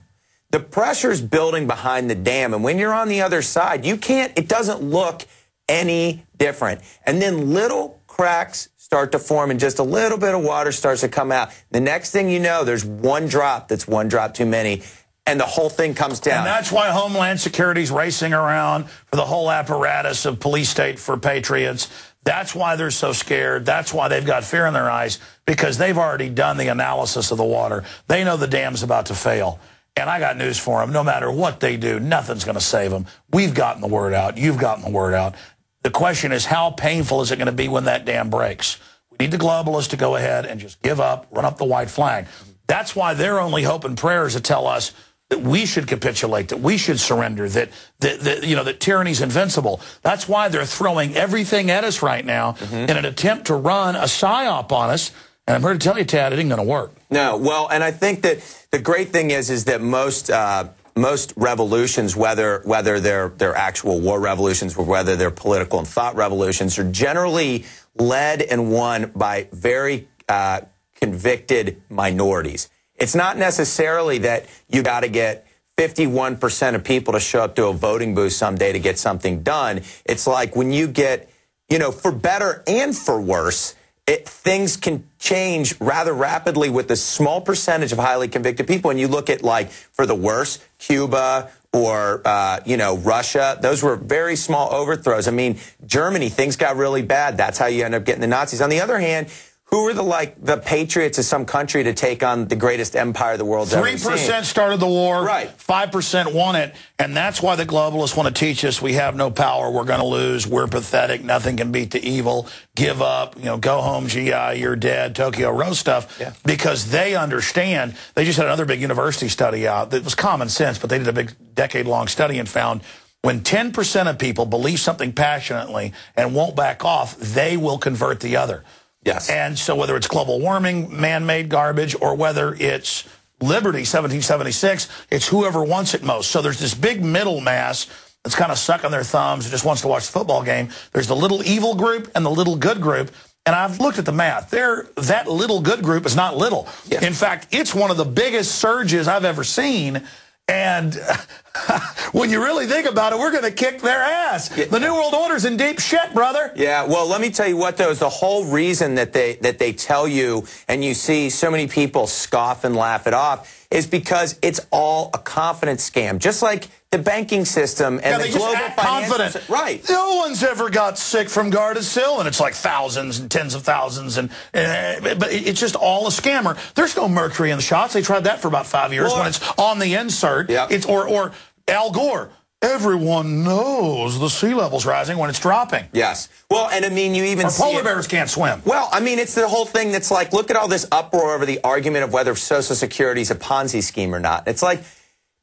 The pressure's building behind the dam, and when you're on the other side, it doesn't look any different. And then little cracks start to form and just a little bit of water starts to come out. The next thing you know, there's one drop that's one drop too many, and the whole thing comes down. And that's why Homeland Security's racing around for the whole apparatus of police state for patriots. That's why they're so scared. That's why they've got fear in their eyes, because they've already done the analysis of the water. They know the dam's about to fail. And I got news for them. No matter what they do, nothing's going to save them. We've gotten the word out. You've gotten the word out. The question is, how painful is it going to be when that dam breaks? We need the globalists to go ahead and just give up, run up the white flag. That's why their only hope and prayer is to tell us that we should capitulate, that we should surrender, that tyranny's invincible. That's why they're throwing everything at us right now in an attempt to run a psyop on us. And I'm here to tell you, Tad, it ain't going to work. No, well, and I think that the great thing is that most revolutions, whether they're actual war revolutions or whether they're political and thought revolutions, are generally led and won by very convicted minorities. It's not necessarily that you got to get 51% of people to show up to a voting booth someday to get something done. It's like when you get, for better and for worse, things can change rather rapidly with a small percentage of highly convicted people. And you look at, like, for the worse, Cuba or, Russia, those were very small overthrows. I mean, Germany, things got really bad. That's how you end up getting the Nazis. On the other hand, who were the patriots of some country to take on the greatest empire the world's ever seen? 3% started the war. Right. 5% won it. And that's why the globalists want to teach us we have no power. We're going to lose. We're pathetic. Nothing can beat the evil. Give up. Go home, GI. You're dead. Tokyo Rose stuff. Yeah. Because they understand. They just had another big university study out that was common sense, but they did a big decade-long study and found when 10% of people believe something passionately and won't back off, they will convert the other. Yes. And so whether it's global warming, man-made garbage, or whether it's liberty, 1776, it's whoever wants it most. So there's this big middle mass that's kind of sucking their thumbs and just wants to watch the football game. There's the little evil group and the little good group. And I've looked at the math. That little good group is not little. Yeah. In fact, it's one of the biggest surges I've ever seen. And when you really think about it, we're going to kick their ass. Yeah. The New World Order's in deep shit, brother. Yeah, well, let me tell you what, though, is the whole reason that they tell you, and you see so many people scoff and laugh it off, is because it's all a confidence scam. Just like the banking system and the global financial system. Right. No one's ever got sick from Gardasil, and it's like thousands and tens of thousands, but it's just all a scammer. There's no mercury in the shots. They tried that for about 5 years when it's on the insert. Yep. It's or Al Gore. Everyone knows the sea level's rising when it's dropping. Yes. Well, and I mean, you even see polar bears can't swim. Well, I mean, it's the whole thing that's like, look at all this uproar over the argument of whether Social Security is a Ponzi scheme or not. It's like,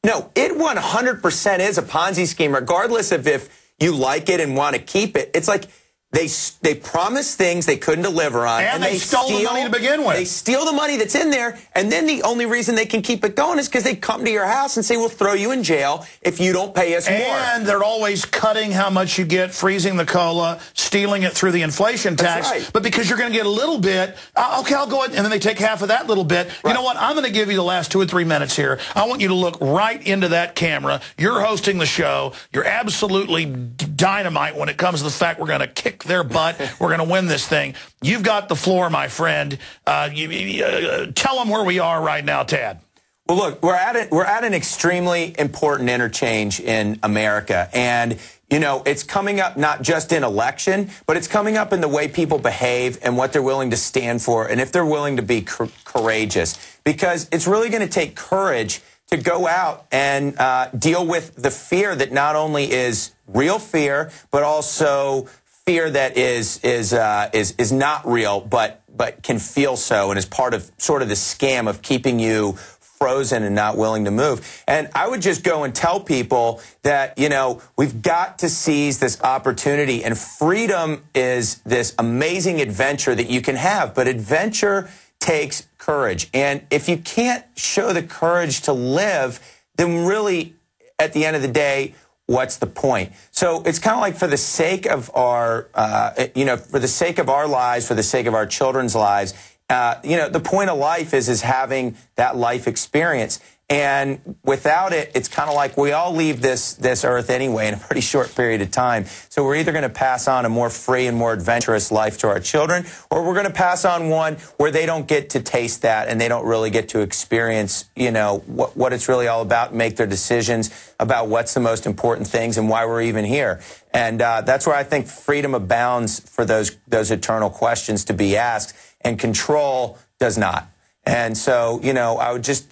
no, it 100% is a Ponzi scheme, regardless of if you like it and want to keep it. It's like They promise things they couldn't deliver on. And they stole the money to begin with. They steal the money that's in there, and then the only reason they can keep it going is because they come to your house and say, we'll throw you in jail if you don't pay us more. And they're always cutting how much you get, freezing the COLA, stealing it through the inflation tax. That's right. But because you're going to get a little bit, okay, I'll go ahead, and then they take half of that little bit. Right. You know what? I'm going to give you the last 2 or 3 minutes here. I want you to look right into that camera. You're hosting the show. You're absolutely dynamite when it comes to the fact we're going to kick their butt. We're going to win this thing. You've got the floor, my friend. Tell them where we are right now, Tad. Well, look, we're at an extremely important interchange in America, and you know, it's coming up not just in election, but it's coming up in the way people behave and what they're willing to stand for, and if they're willing to be courageous, because it's really going to take courage to go out and deal with the fear that not only is real fear, but also fear that is not real, but can feel so, and is part of sort of the scam of keeping you frozen and not willing to move. And I would just go and tell people that, you know, we've got to seize this opportunity, and freedom is this amazing adventure that you can have, but adventure takes courage. And if you can't show the courage to live, then really, at the end of the day, what's the point? So it's kind of like, for the sake of our, for the sake of our lives, for the sake of our children's lives, the point of life is having that life experience. And without it, it's kind of like we all leave this earth anyway in a pretty short period of time. So we're either going to pass on a more free and more adventurous life to our children, or we're going to pass on one where they don't get to taste that and they don't really get to experience, what it's really all about, make their decisions about what's the most important things and why we're even here. And that's where I think freedom abounds for those eternal questions to be asked, and control does not. And so,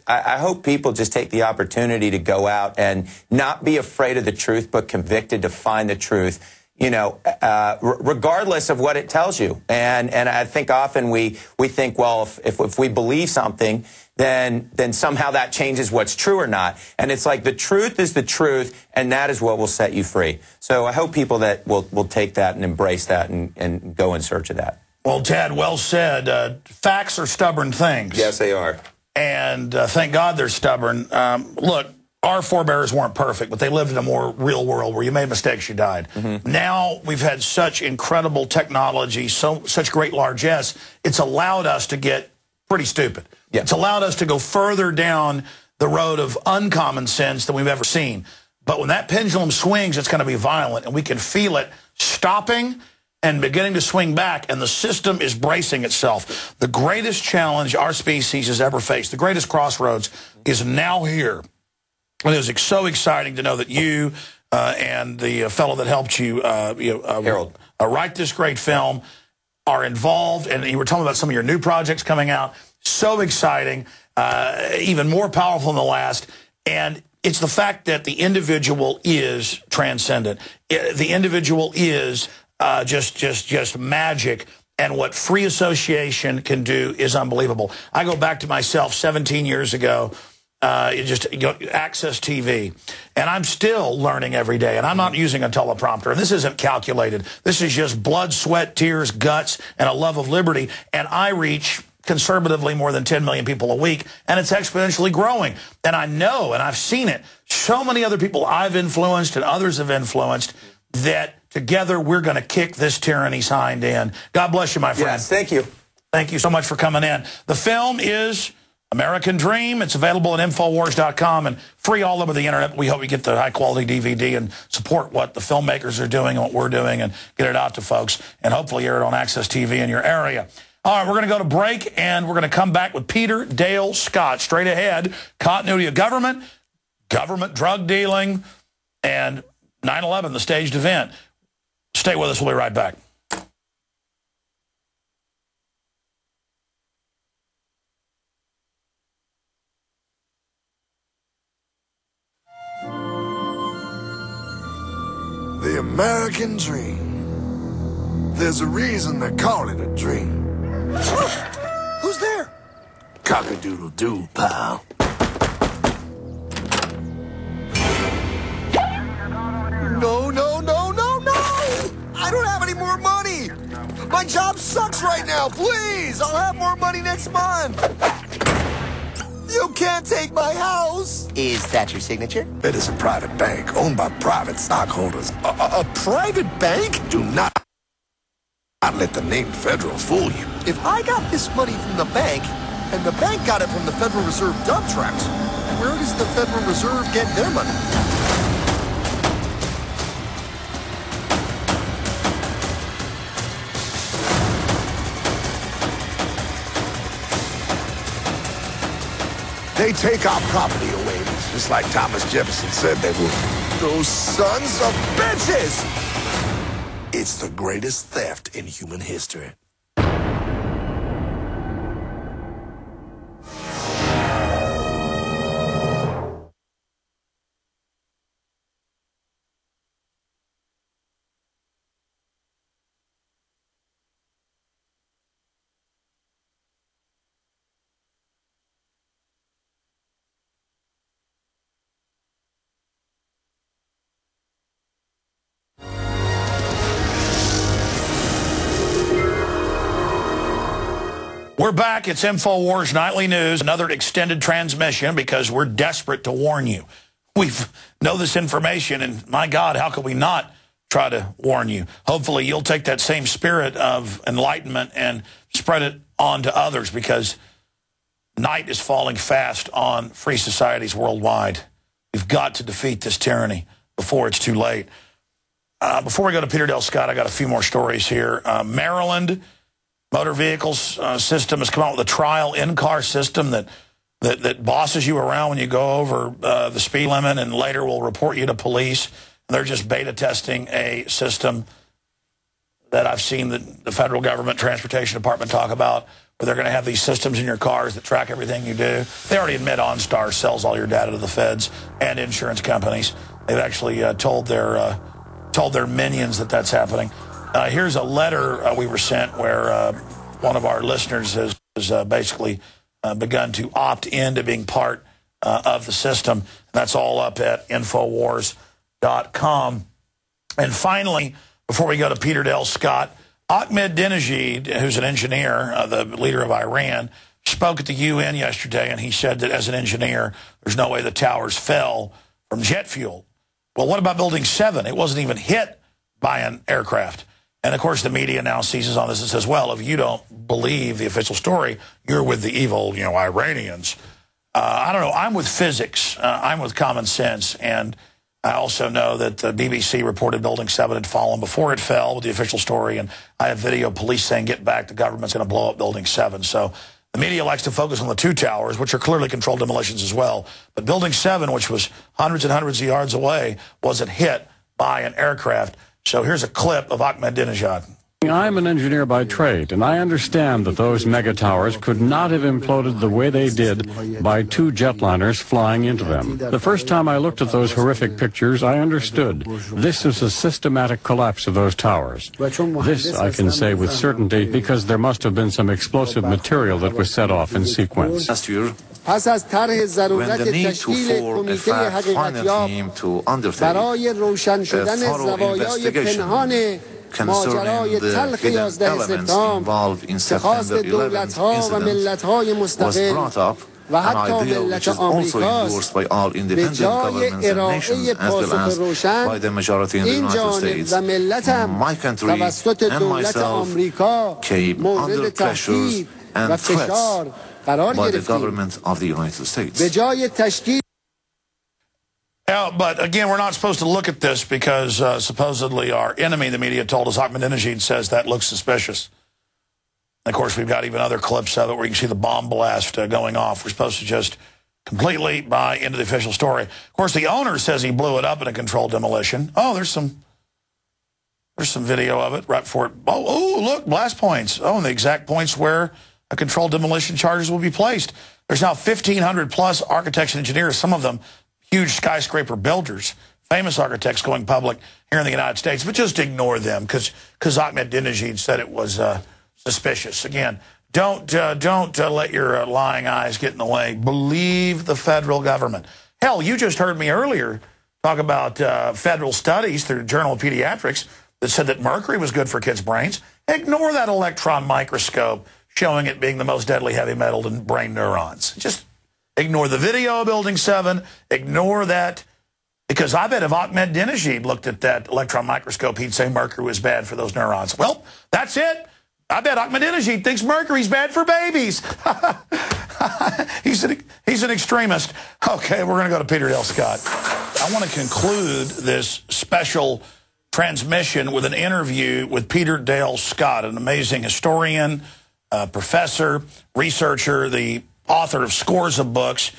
I hope people just take the opportunity to go out and not be afraid of the truth, but convicted to find the truth, regardless of what it tells you. And I think often we think, well, if we believe something, then somehow that changes what's true or not. And it's like, the truth is the truth, and that is what will set you free. So I hope people that will take that and embrace that and go in search of that. Well, Tad, well said. Facts are stubborn things. Yes, they are. And thank God they're stubborn. Look, our forebears weren't perfect, but they lived in a more real world where you made mistakes, you died. Mm-hmm. Now we've had such incredible technology, such great largesse, it's allowed us to get pretty stupid. Yeah. It's allowed us to go further down the road of uncommon sense than we've ever seen. But when that pendulum swings, it's going to be violent, and we can feel it stopping and beginning to swing back, and the system is bracing itself. The greatest challenge our species has ever faced, the greatest crossroads, is now here. And it was so exciting to know that you and the fellow that helped you, Harold, write this great film are involved, and you were telling me about some of your new projects coming out. So exciting, even more powerful than the last, and it's the fact that the individual is transcendent. The individual is just magic, and what free association can do is unbelievable. I go back to myself 17 years ago, Access TV, and I'm still learning every day, and I'm not using a teleprompter, and this isn't calculated. This is just blood, sweat, tears, guts, and a love of liberty, and I reach conservatively more than 10 million people a week, and it's exponentially growing. And I know, and I've seen it, so many other people I've influenced and others have influenced, that together we're going to kick this tyranny's hind end. God bless you, my friend. Yes, thank you. Thank you so much for coming in. The film is American Dream. It's available at Infowars.com and free all over the internet. We hope you get the high-quality DVD and support what the filmmakers are doing and what we're doing and get it out to folks, and hopefully air it on Access TV in your area. All right, we're going to go to break, and we're going to come back with Peter Dale Scott. Straight ahead, continuity of government drug dealing, and 9/11, the staged event. Stay with us. We'll be right back. The American dream. There's a reason they call it a dream. Who's there? Cock-a-doodle-doo, pal. No, no, no, no, no! I don't have any more money! My job sucks right now. Please, I'll have more money next month. You can't take my house. Is that your signature? It is a private bank owned by private stockholders. A private bank? Do not let the name Federal fool you. If I got this money from the bank, and the bank got it from the Federal Reserve dump trucks, where does the Federal Reserve get their money? They take our property away, just like Thomas Jefferson said they would. Those sons of bitches! It's the greatest theft in human history. We're back. It's InfoWars Nightly News, another extended transmission because we're desperate to warn you. We know this information, and my God, how could we not try to warn you? Hopefully you'll take that same spirit of enlightenment and spread it on to others, because night is falling fast on free societies worldwide. We've got to defeat this tyranny before it's too late. Before we go to Peter Dale Scott, I got a few more stories here. Maryland Motor Vehicles system has come out with a trial in-car system that bosses you around when you go over the speed limit, and later will report you to police. And they're just beta testing a system that I've seen the federal government transportation department talk about, where they're going to have these systems in your cars that track everything you do. They already admit OnStar sells all your data to the feds and insurance companies. They've actually told their minions that that's happening. Here's a letter we were sent where one of our listeners has basically begun to opt into being part of the system. And that's all up at Infowars.com. And finally, before we go to Peter Dale Scott, Ahmadinejad, who's an engineer, the leader of Iran, spoke at the UN yesterday, and he said that as an engineer, there's no way the towers fell from jet fuel. Well, what about Building 7? It wasn't even hit by an aircraft. And, of course, the media now seizes on this and says, well, if you don't believe the official story, you're with the evil, Iranians. I don't know. I'm with physics. I'm with common sense. And I also know that the BBC reported Building 7 had fallen before it fell with the official story. And I have video police saying, get back, the government's going to blow up Building 7. So the media likes to focus on the two towers, which are clearly controlled demolitions as well. But Building 7, which was hundreds and hundreds of yards away, wasn't hit by an aircraft. So here's a clip of Ahmadinejad. I'm an engineer by trade, and I understand that those mega towers could not have imploded the way they did by two jetliners flying into them. The first time I looked at those horrific pictures, I understood. This is a systematic collapse of those towers. This I can say with certainty because there must have been some explosive material that was set off in sequence. When the need for a fact-finding team to undertake a thorough investigation concerning the hidden elements involved in September 11th incident was brought up, an idea which is also endorsed by all independent governments and nations, as well as by the majority in the United States. My country and myself came under pressures and threats by the government of the United States. Yeah, but again, we're not supposed to look at this because supposedly our enemy, the media, told us Ahmadinejad says that looks suspicious. And of course, we've got even other clips of it where you can see the bomb blast going off. We're supposed to just completely buy into the official story. Of course, the owner says he blew it up in a controlled demolition. Oh, there's some video of it right before it. Oh, look, blast points. Oh, and the exact points where a controlled demolition charges will be placed. There's now 1,500 plus architects and engineers, some of them huge skyscraper builders, famous architects going public here in the United States, but just ignore them because Ahmadinejad said it was suspicious. Again, don't let your lying eyes get in the way. Believe the federal government. Hell, you just heard me earlier talk about federal studies through the Journal of Pediatrics that said that mercury was good for kids' brains. Ignore that electron microscope showing it being the most deadly heavy metal in brain neurons. Just ignore the video of Building 7. Ignore that. Because I bet if Ahmadinejad looked at that electron microscope, he'd say mercury was bad for those neurons. Well, that's it. I bet Ahmadinejad thinks mercury's bad for babies. He's an extremist. Okay, we're going to go to Peter Dale Scott. I want to conclude this special transmission with an interview with Peter Dale Scott, an amazing historian, professor, researcher, the author of scores of books.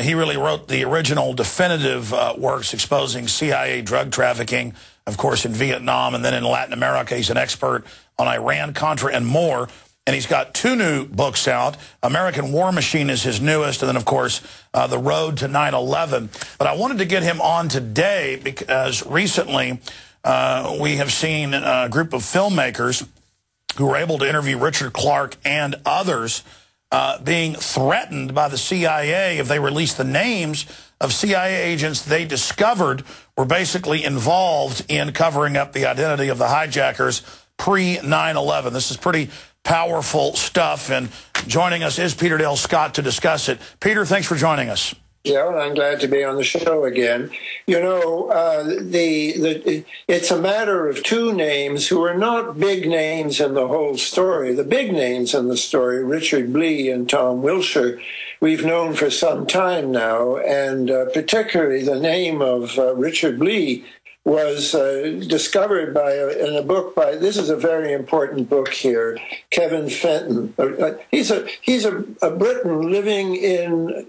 He really wrote the original definitive works exposing CIA drug trafficking, of course, in Vietnam, and then in Latin America. He's an expert on Iran, Contra, and more. And he's got 2 new books out. American War Machine is his newest, and then, of course, The Road to 9/11. But I wanted to get him on today because recently we have seen a group of filmmakers who were able to interview Richard Clarke and others being threatened by the CIA if they release the names of CIA agents they discovered were basically involved in covering up the identity of the hijackers pre-9/11. This is pretty powerful stuff, and joining us is Peter Dale Scott to discuss it. Peter, thanks for joining us. Yeah, well, I'm glad to be on the show again. You know, it's a matter of 2 names who are not big names in the whole story. The big names in the story, Richard Blee and Tom Wilshire, we've known for some time now, and particularly the name of Richard Blee was discovered in a book by, this is a very important book here, Kevin Fenton. He's a Briton living in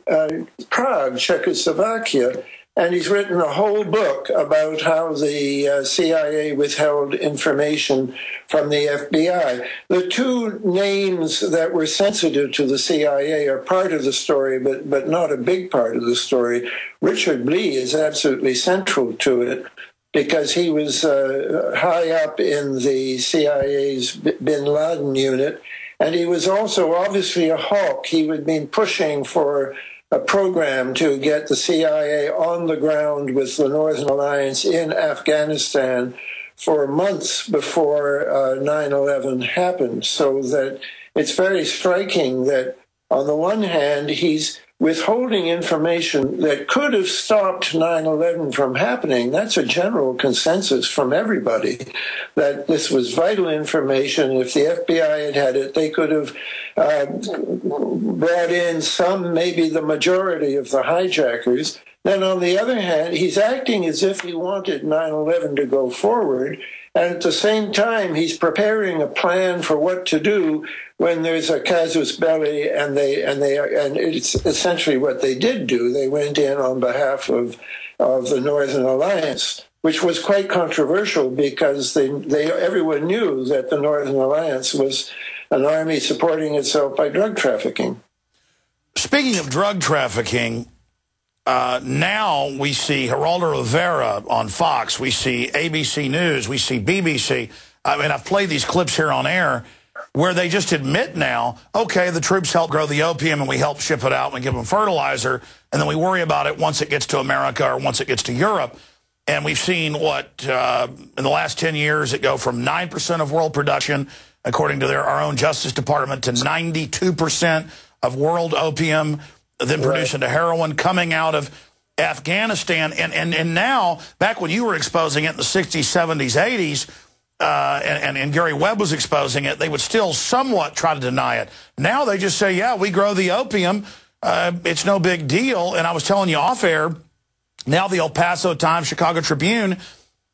Prague, Czechoslovakia, and he's written a whole book about how the CIA withheld information from the FBI. The 2 names that were sensitive to the CIA are part of the story, but not a big part of the story. Richard Blee is absolutely central to it, because he was high up in the CIA's bin Laden unit, and he was also obviously a hawk. He had been pushing for a program to get the CIA on the ground with the Northern Alliance in Afghanistan for months before 9/11 happened. So that it's very striking that, on the one hand, he's withholding information that could have stopped 9/11 from happening. That's a general consensus from everybody, that this was vital information. If the FBI had had it, they could have brought in some, maybe the majority of the hijackers. Then on the other hand, he's acting as if he wanted 9/11 to go forward, and at the same time, he's preparing a plan for what to do when there's a casus belli, and it's essentially what they did do. They went in on behalf of the Northern Alliance, which was quite controversial because everyone knew that the Northern Alliance was an army supporting itself by drug trafficking. Speaking of drug trafficking, now we see Geraldo Rivera on Fox, we see ABC News, we see BBC. I mean, I've played these clips here on air where they just admit now, okay, the troops help grow the opium and we help ship it out and we give them fertilizer, and then we worry about it once it gets to America or once it gets to Europe. And we've seen what, in the last 10 years, it go from 9% of world production, according to our own Justice Department, to 92% of world opium, then produced into heroin coming out of Afghanistan. And now, back when you were exposing it in the 60s, 70s, 80s, and Gary Webb was exposing it, they would still somewhat try to deny it. Now they just say, yeah, we grow the opium. It's no big deal. And I was telling you off air, now the El Paso Times, Chicago Tribune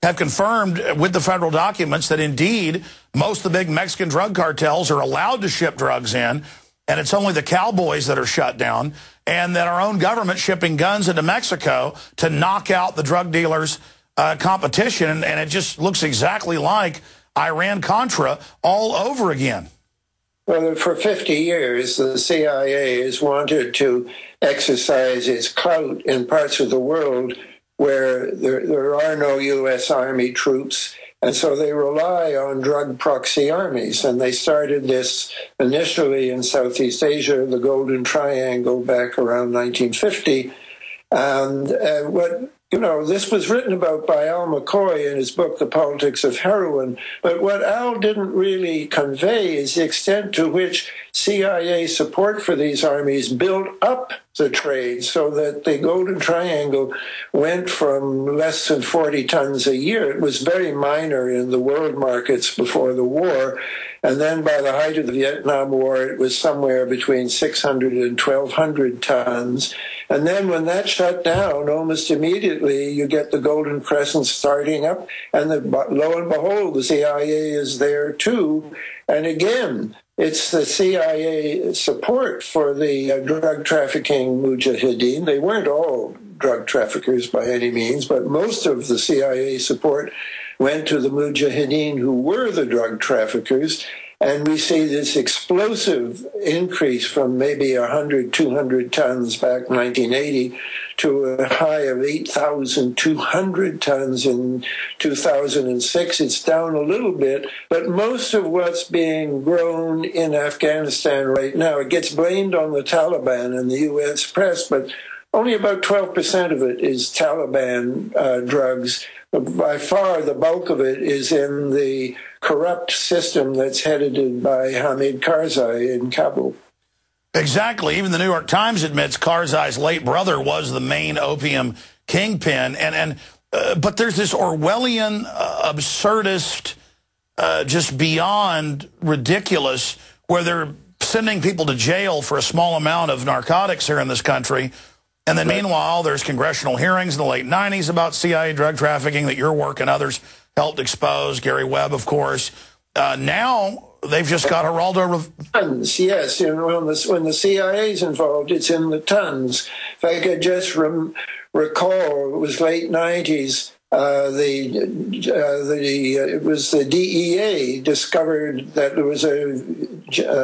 have confirmed with the federal documents that indeed most of the big Mexican drug cartels are allowed to ship drugs in, and it's only the cowboys that are shut down, and that our own government shipping guns into Mexico to knock out the drug dealers' competition, and it just looks exactly like Iran-Contra all over again. Well, for 50 years, the CIA has wanted to exercise its clout in parts of the world where there are no U.S. Army troops, and so they rely on drug proxy armies. And they started this initially in Southeast Asia, the Golden Triangle, back around 1950. And what you know, this was written about by Al McCoy in his book, The Politics of Heroin. But what Al didn't really convey is the extent to which CIA support for these armies built up the trade, so that the Golden Triangle went from less than 40 tons a year. It was very minor in the world markets before the war. And then by the height of the Vietnam War, it was somewhere between 600 and 1,200 tons. And then when that shut down, almost immediately you get the Golden Crescent starting up, and lo and behold, the CIA is there too. And again, it's the CIA support for the drug trafficking mujahideen. They weren't all drug traffickers by any means, but most of the CIA support went to the mujahideen who were the drug traffickers. And we see this explosive increase from maybe 100, 200 tons back in 1980 to a high of 8,200 tons in 2006. It's down a little bit, but most of what's being grown in Afghanistan right now, it gets blamed on the Taliban and the U.S. press, but only about 12% of it is Taliban drugs. By far, the bulk of it is in the corrupt system that's headed by Hamid Karzai in Kabul. Exactly. Even the New York Times admits Karzai's late brother was the main opium kingpin. But there's this Orwellian, absurdist, just beyond ridiculous, where they're sending people to jail for a small amount of narcotics here in this country. And then meanwhile, there's congressional hearings in the late 90s about CIA drug trafficking that your work and others helped expose. Gary Webb, of course. Now they've just got Geraldo. Tons, yes. You know, when the CIA's involved, it's in the tons. If I could just recall, it was late 90s. It was the DEA discovered that there was a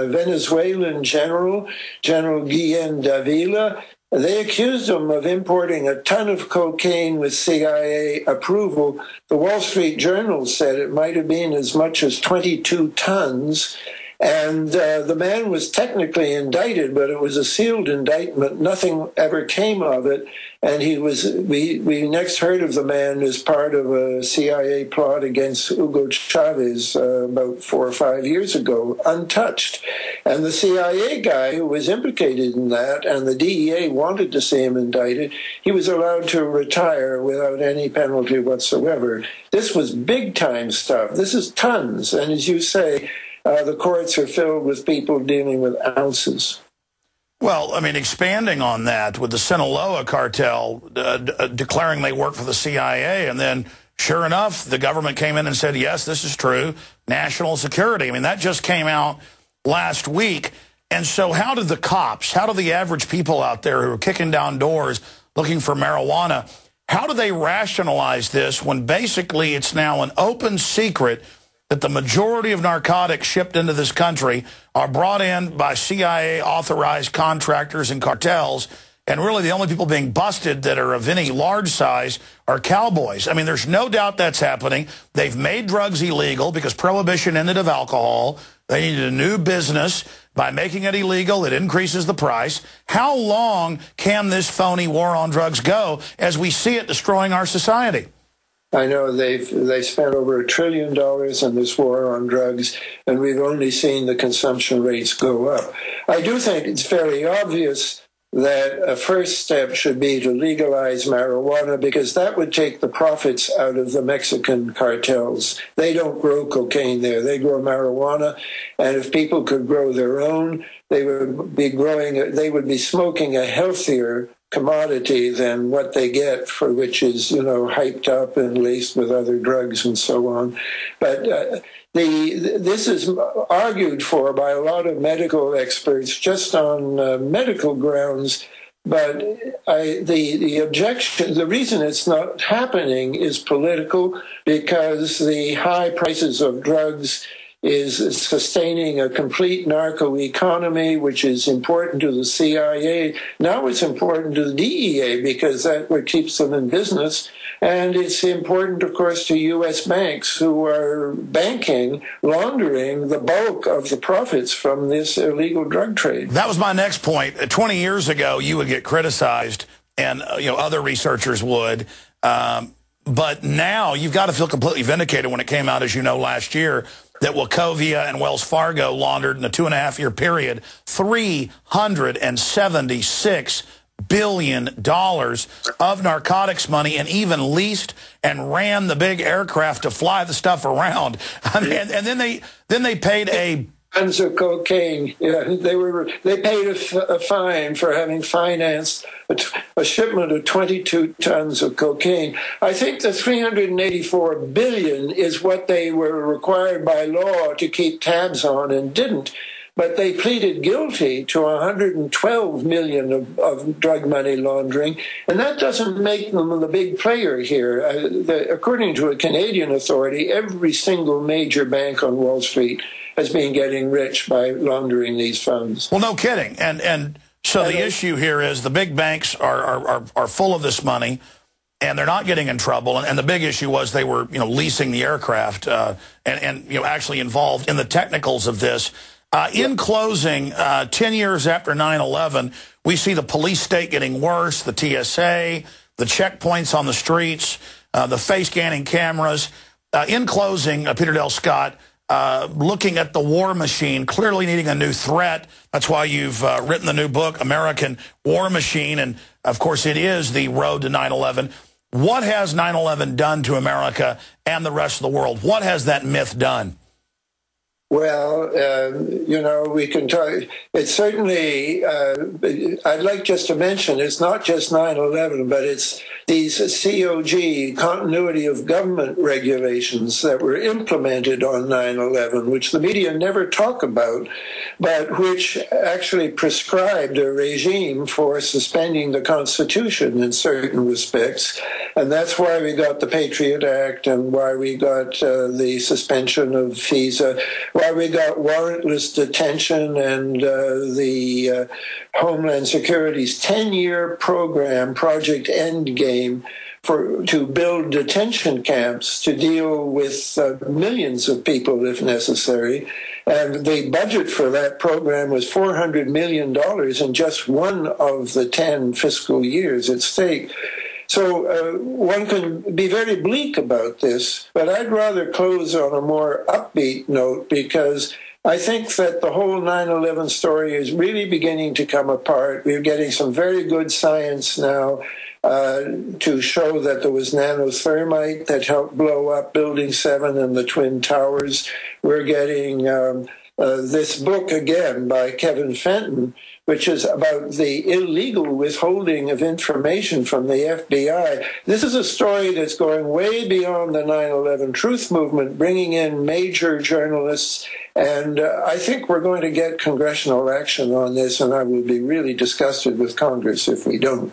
Venezuelan General Guillen Davila. They accused him of importing a ton of cocaine with CIA approval. The Wall Street Journal said it might have been as much as 22 tons. And the man was technically indicted, but it was a sealed indictment. Nothing ever came of it. And we next heard of the man as part of a CIA plot against Hugo Chavez about 4 or 5 years ago, untouched. And the CIA guy who was implicated in that, and the DEA wanted to see him indicted, he was allowed to retire without any penalty whatsoever. This was big-time stuff. This is tons. And as you say, the courts are filled with people dealing with ounces. Well, I mean, expanding on that, with the Sinaloa cartel declaring they work for the CIA, and then, sure enough, the government came in and said, yes, this is true, national security. I mean, that just came out last week. And so how did the cops, how do the average people out there who are kicking down doors looking for marijuana, how do they rationalize this when basically it's now an open secret that the majority of narcotics shipped into this country are brought in by CIA-authorized contractors and cartels, and really the only people being busted that are of any large size are cowboys? I mean, there's no doubt that's happening. They've made drugs illegal because prohibition ended of alcohol. They needed a new business. By making it illegal, it increases the price. How long can this phony war on drugs go as we see it destroying our society? I know they've spent over $1 trillion on this war on drugs, and we've only seen the consumption rates go up. I do think it's very obvious that a first step should be to legalize marijuana, because that would take the profits out of the Mexican cartels. They don't grow cocaine there. They grow marijuana, and if people could grow their own, they would be smoking a healthier commodity than what they get, for which is, you know, hyped up and laced with other drugs and so on. But this is argued for by a lot of medical experts just on medical grounds. But the objection, the reason it's not happening is political, because the high prices of drugs is sustaining a complete narco economy, which is important to the CIA. Now it's important to the DEA, because that's what keeps them in business. And it's important, of course, to U.S. banks, who are laundering the bulk of the profits from this illegal drug trade. That was my next point. 20 years ago, you would get criticized, and other researchers would, But now you've got to feel completely vindicated when it came out, as you know, last year, that Wachovia and Wells Fargo laundered in a 2.5-year period $376 billion of narcotics money, and even leased and ran the big aircraft to fly the stuff around. I mean, and then they paid a tons of cocaine. Yeah, they paid a fine for having financed a shipment of 22 tons of cocaine. I think the $384 billion is what they were required by law to keep tabs on and didn't. But they pleaded guilty to $112 million of drug money laundering, and that doesn't make them the big player here. According to a Canadian authority, every single major bank on Wall Street has been getting rich by laundering these funds. Well, no kidding. And so the issue here is the big banks are full of this money, and they're not getting in trouble. And the big issue was they were, leasing the aircraft and actually involved in the technicals of this. In closing, 10 years after 9/11, we see the police state getting worse, the TSA, the checkpoints on the streets, the face scanning cameras. In closing, Peter Dale Scott, looking at the war machine, clearly needing a new threat. That's why you've written the new book, American War Machine, and of course it is the road to 9/11. What has 9/11 done to America and the rest of the world? What has that myth done? Well, we can talk. It's certainly, I'd like just to mention, it's not just 9/11, but it's these COG, continuity of government regulations that were implemented on 9/11, which the media never talk about, but which actually prescribed a regime for suspending the Constitution in certain respects. And that's why we got the Patriot Act and why we got the suspension of FISA, why we got warrantless detention and the Homeland Security's 10-year program, Project Endgame, to build detention camps to deal with millions of people if necessary. And the budget for that program was $400 million in just one of the 10 fiscal years at stake. So one can be very bleak about this, but I'd rather close on a more upbeat note, because I think that the whole 9/11 story is really beginning to come apart. We're getting some very good science now to show that there was nanothermite that helped blow up Building 7 and the Twin Towers. We're getting this book again by Kevin Fenton, which is about the illegal withholding of information from the FBI. This is a story that's going way beyond the 9/11 truth movement, bringing in major journalists, and I think we're going to get congressional action on this, and I will be really disgusted with Congress if we don't.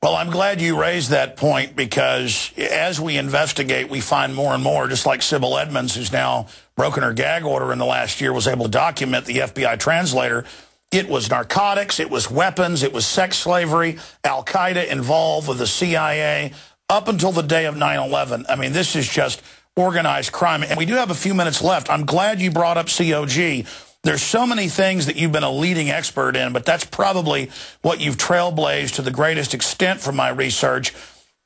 Well, I'm glad you raised that point, because as we investigate, we find more and more, just like Sybil Edmonds, who's now broken her gag order in the last year, was able to document the FBI translator. It was narcotics, it was weapons, it was sex slavery, Al-Qaeda involved with the CIA, up until the day of 9/11. I mean, this is just organized crime. And we do have a few minutes left. I'm glad you brought up COG. There's so many things that you've been a leading expert in, but that's probably what you've trailblazed to the greatest extent from my research.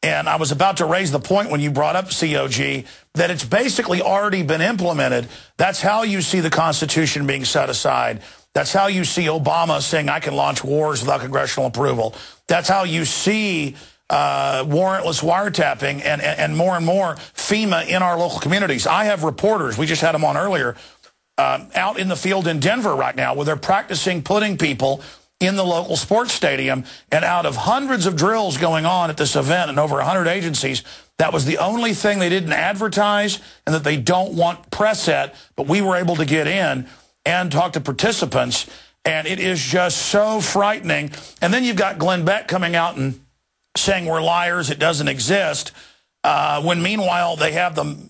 And I was about to raise the point when you brought up COG that it's basically already been implemented. That's how you see the Constitution being set aside. That's how you see Obama saying, I can launch wars without congressional approval. That's how you see warrantless wiretapping and more FEMA in our local communities. I have reporters, we just had them on earlier, out in the field in Denver right now, where they're practicing putting people in the local sports stadium. And out of hundreds of drills going on at this event and over 100 agencies, that was the only thing they didn't advertise and that they don't want press at, but we were able to get in and talk to participants. And it is just so frightening. And then you've got Glenn Beck coming out and saying we're liars, it doesn't exist, when meanwhile they have the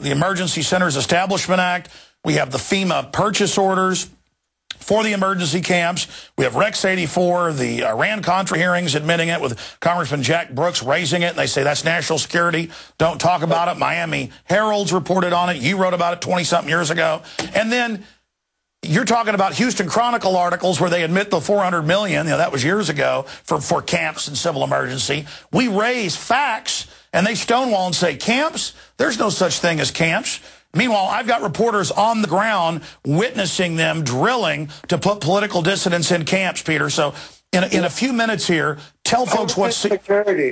Emergency Centers Establishment Act. We have the FEMA purchase orders for the emergency camps. We have Rex 84, the Iran-Contra hearings admitting it, with Congressman Jack Brooks raising it. And they say that's national security. Don't talk about it. Miami Herald's reported on it. You wrote about it 20-something years ago. And then You're talking about Houston Chronicle articles where they admit the $400 million, that was years ago, for camps and civil emergency. We raise facts, and they stonewall and say, camps? There's no such thing as camps. Meanwhile, I've got reporters on the ground witnessing them drilling to put political dissidents in camps, Peter. So in a few minutes here, tell folks what...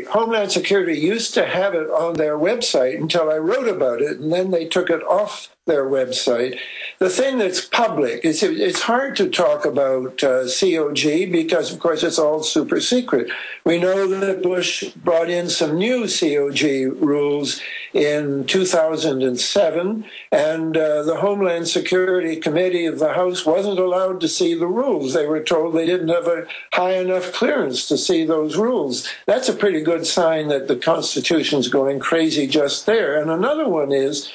Homeland Security used to have it on their website until I wrote about it, and then they took it off their website. The thing that's public, it's hard to talk about COG because, of course, it's all super secret. We know that Bush brought in some new COG rules in 2007, and the Homeland Security Committee of the House wasn't allowed to see the rules. They were told they didn't have a high enough clearance to see those rules. That's a pretty good sign that the Constitution's going crazy just there. And another one is,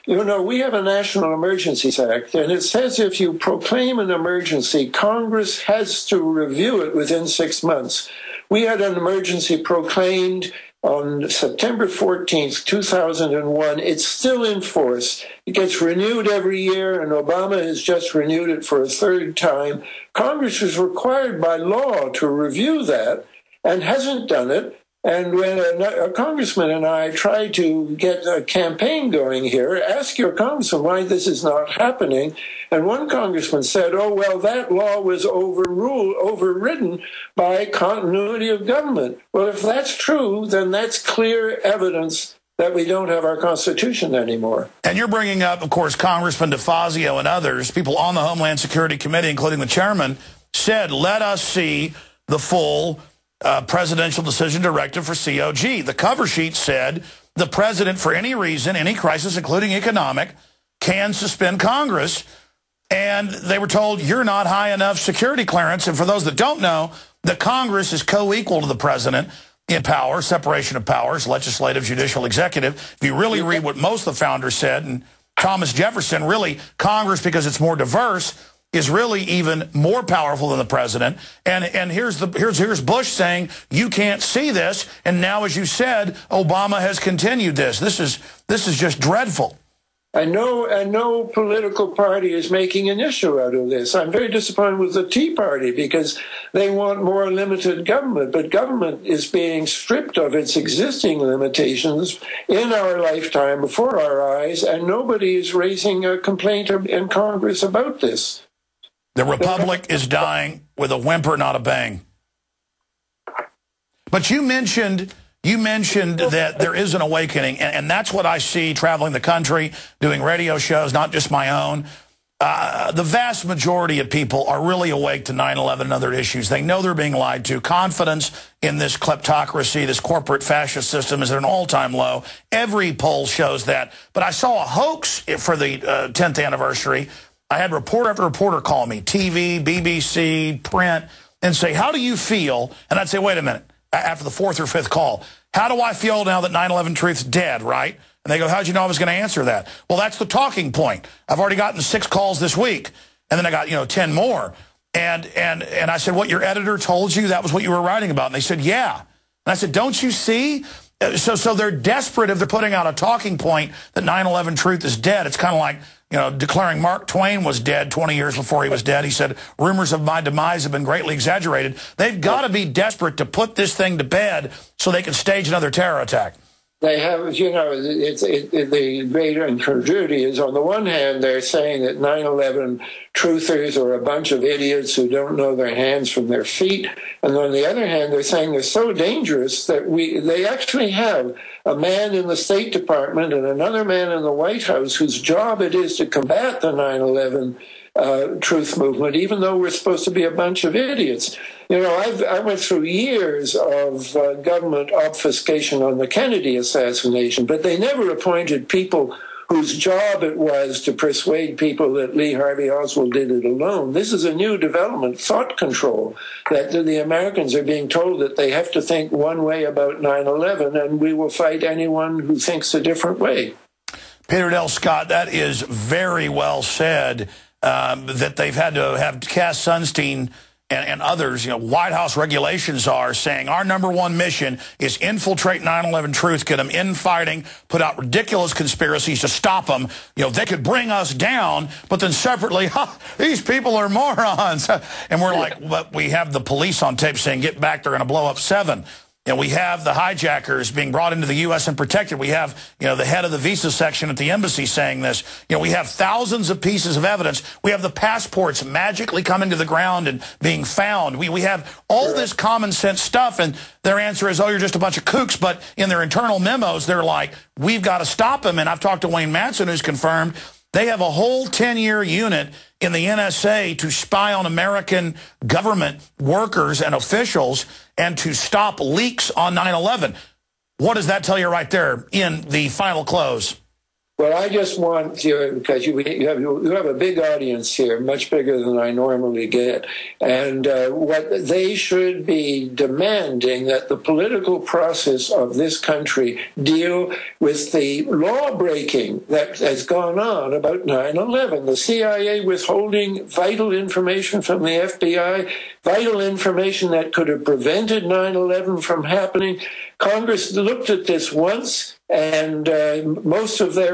we have a National Emergencies Act, and it says if you proclaim an emergency, Congress has to review it within 6 months. We had an emergency proclaimed on September 14th, 2001. It's still in force. It gets renewed every year, and Obama has just renewed it for a third time. Congress is required by law to review that and hasn't done it. And when a congressman and I tried to get a campaign going here, ask your congressman why this is not happening. And one congressman said, oh, well, that law was overridden by continuity of government. Well, if that's true, then that's clear evidence that we don't have our Constitution anymore. And you're bringing up, of course, Congressman DeFazio and others, people on the Homeland Security Committee, including the chairman, said, let us see the full presidential decision directive for COG. The cover sheet said the president, for any reason, any crisis, including economic, can suspend Congress. And they were told, you're not high enough security clearance. And for those that don't know, the Congress is co-equal to the president in power, separation of powers, legislative, judicial, executive. If you really read what most of the founders said, and Thomas Jefferson, really, Congress, because it's more diverse, is really even more powerful than the president. And here's Bush saying, you can't see this. And now, as you said, Obama has continued this. This is just dreadful. And no political party is making an issue out of this. I'm very disappointed with the Tea Party because they want more limited government, but government is being stripped of its existing limitations in our lifetime before our eyes, and nobody is raising a complaint in Congress about this. The republic is dying with a whimper, not a bang. But you mentioned that there is an awakening, and that's what I see traveling the country, doing radio shows, not just my own. The vast majority of people are really awake to 9/11 and other issues. They know they're being lied to. Confidence in this kleptocracy, this corporate fascist system is at an all-time low. Every poll shows that. But I saw a hoax for the 10th anniversary. I had reporter after reporter call me, TV, BBC, print, and say, how do you feel? And I'd say, wait a minute, after the fourth or fifth call, how do I feel now that 9/11 truth's dead, right? And they go, how'd you know I was going to answer that? Well, that's the talking point. I've already gotten 6 calls this week, and then I got, 10 more. And I said, what, your editor told you that was what you were writing about? And they said, yeah. And I said, don't you see? So they're desperate if they're putting out a talking point that 9/11 truth is dead. It's kind of like, declaring Mark Twain was dead 20 years before he was dead. He said, rumors of my demise have been greatly exaggerated. They've got to be desperate to put this thing to bed so they can stage another terror attack. They have, the great incongruity is, on the one hand, they're saying that 9/11 truthers are a bunch of idiots who don't know their hands from their feet. And on the other hand, they're saying they're so dangerous that they actually have a man in the State Department and another man in the White House whose job it is to combat the 9/11 truth movement, even though we're supposed to be a bunch of idiots. I went through years of government obfuscation on the Kennedy assassination, but they never appointed people whose job it was to persuade people that Lee Harvey Oswald did it alone. This is a new development, thought control, that the Americans are being told that they have to think one way about 9/11, and we will fight anyone who thinks a different way. Peter Dell Scott, that is very well said. That they've had to have Cass Sunstein and others, White House regulations are saying our #1 mission is infiltrate 9/11 truth, get them infighting, put out ridiculous conspiracies to stop them. They could bring us down, but then separately, these people are morons. And we're like, but we have the police on tape saying, get back, they're going to blow up 7. We have the hijackers being brought into the U.S. and protected. We have, the head of the visa section at the embassy saying this. We have thousands of pieces of evidence. We have the passports magically coming to the ground and being found. We have all this common sense stuff, and their answer is, oh, you're just a bunch of kooks. But in their internal memos, they're like, we've got to stop them. And I've talked to Wayne Madsen, who's confirmed they have a whole 10-year unit in the NSA to spy on American government workers and officials and to stop leaks on 9/11. What does that tell you right there in the final close? Well, I just want you, because you have a big audience here, much bigger than I normally get, and what they should be demanding that the political process of this country deal with the law breaking that has gone on about 9/11. The CIA withholding vital information from the FBI, vital information that could have prevented 9/11 from happening. Congress looked at this once, and most of the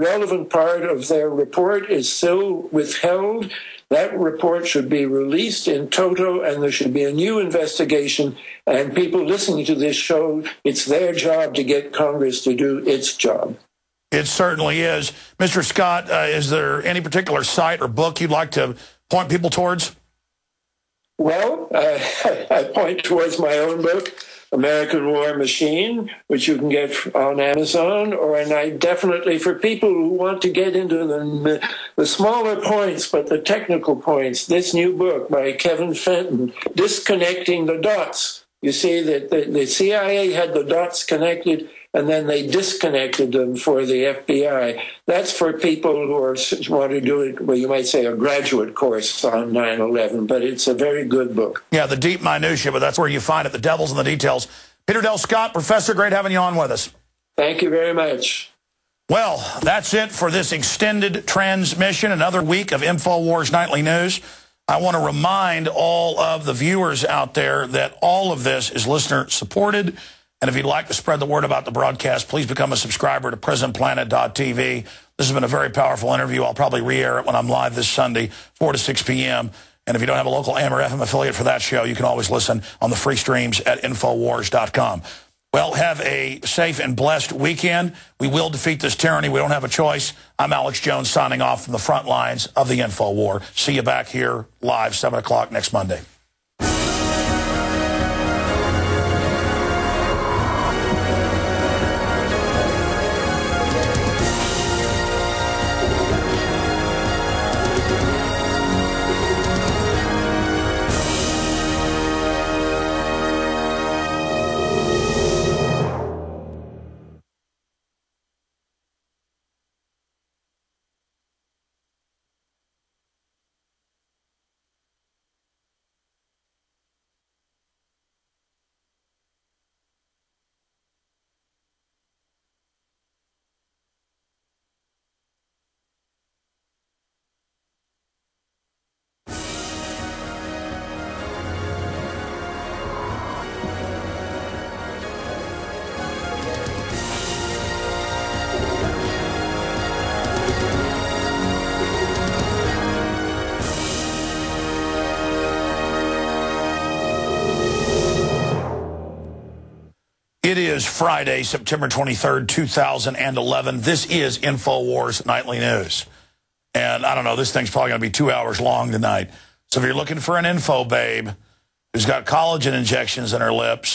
relevant part of their report is still withheld. That report should be released in toto, and there should be a new investigation. And people listening to this show, it's their job to get Congress to do its job. It certainly is. Mr. Scott, is there any particular site or book you'd like to point people towards? Well, I point towards my own book, American War Machine, which you can get on Amazon, and I definitely, for people who want to get into the smaller points, but the technical points, this new book by Kevin Fenton, Disconnecting the Dots. You see that the CIA had the dots connected, and then they disconnected them for the FBI. That's for people who want to do it, well, you might say a graduate course on 9/11, but it's a very good book. Yeah, the deep minutiae, but that's where you find it, the devil's in the details. Peter Dell Scott, Professor, great having you on with us. Thank you very much. Well, that's it for this extended transmission, another week of InfoWars Nightly News. I want to remind all of the viewers out there that all of this is listener-supported. And if you'd like to spread the word about the broadcast, please become a subscriber to PrisonPlanet.tv. This has been a very powerful interview. I'll probably re-air it when I'm live this Sunday, 4 to 6 p.m. And if you don't have a local AM or FM affiliate for that show, you can always listen on the free streams at Infowars.com. Well, have a safe and blessed weekend. We will defeat this tyranny. We don't have a choice. I'm Alex Jones signing off from the front lines of the Info War. See you back here live 7 o'clock next Monday. It is Friday, September 23rd, 2011. This is InfoWars Nightly News. And I don't know, this thing's probably going to be 2 hours long tonight. So if you're looking for an info babe who's got collagen injections in her lips,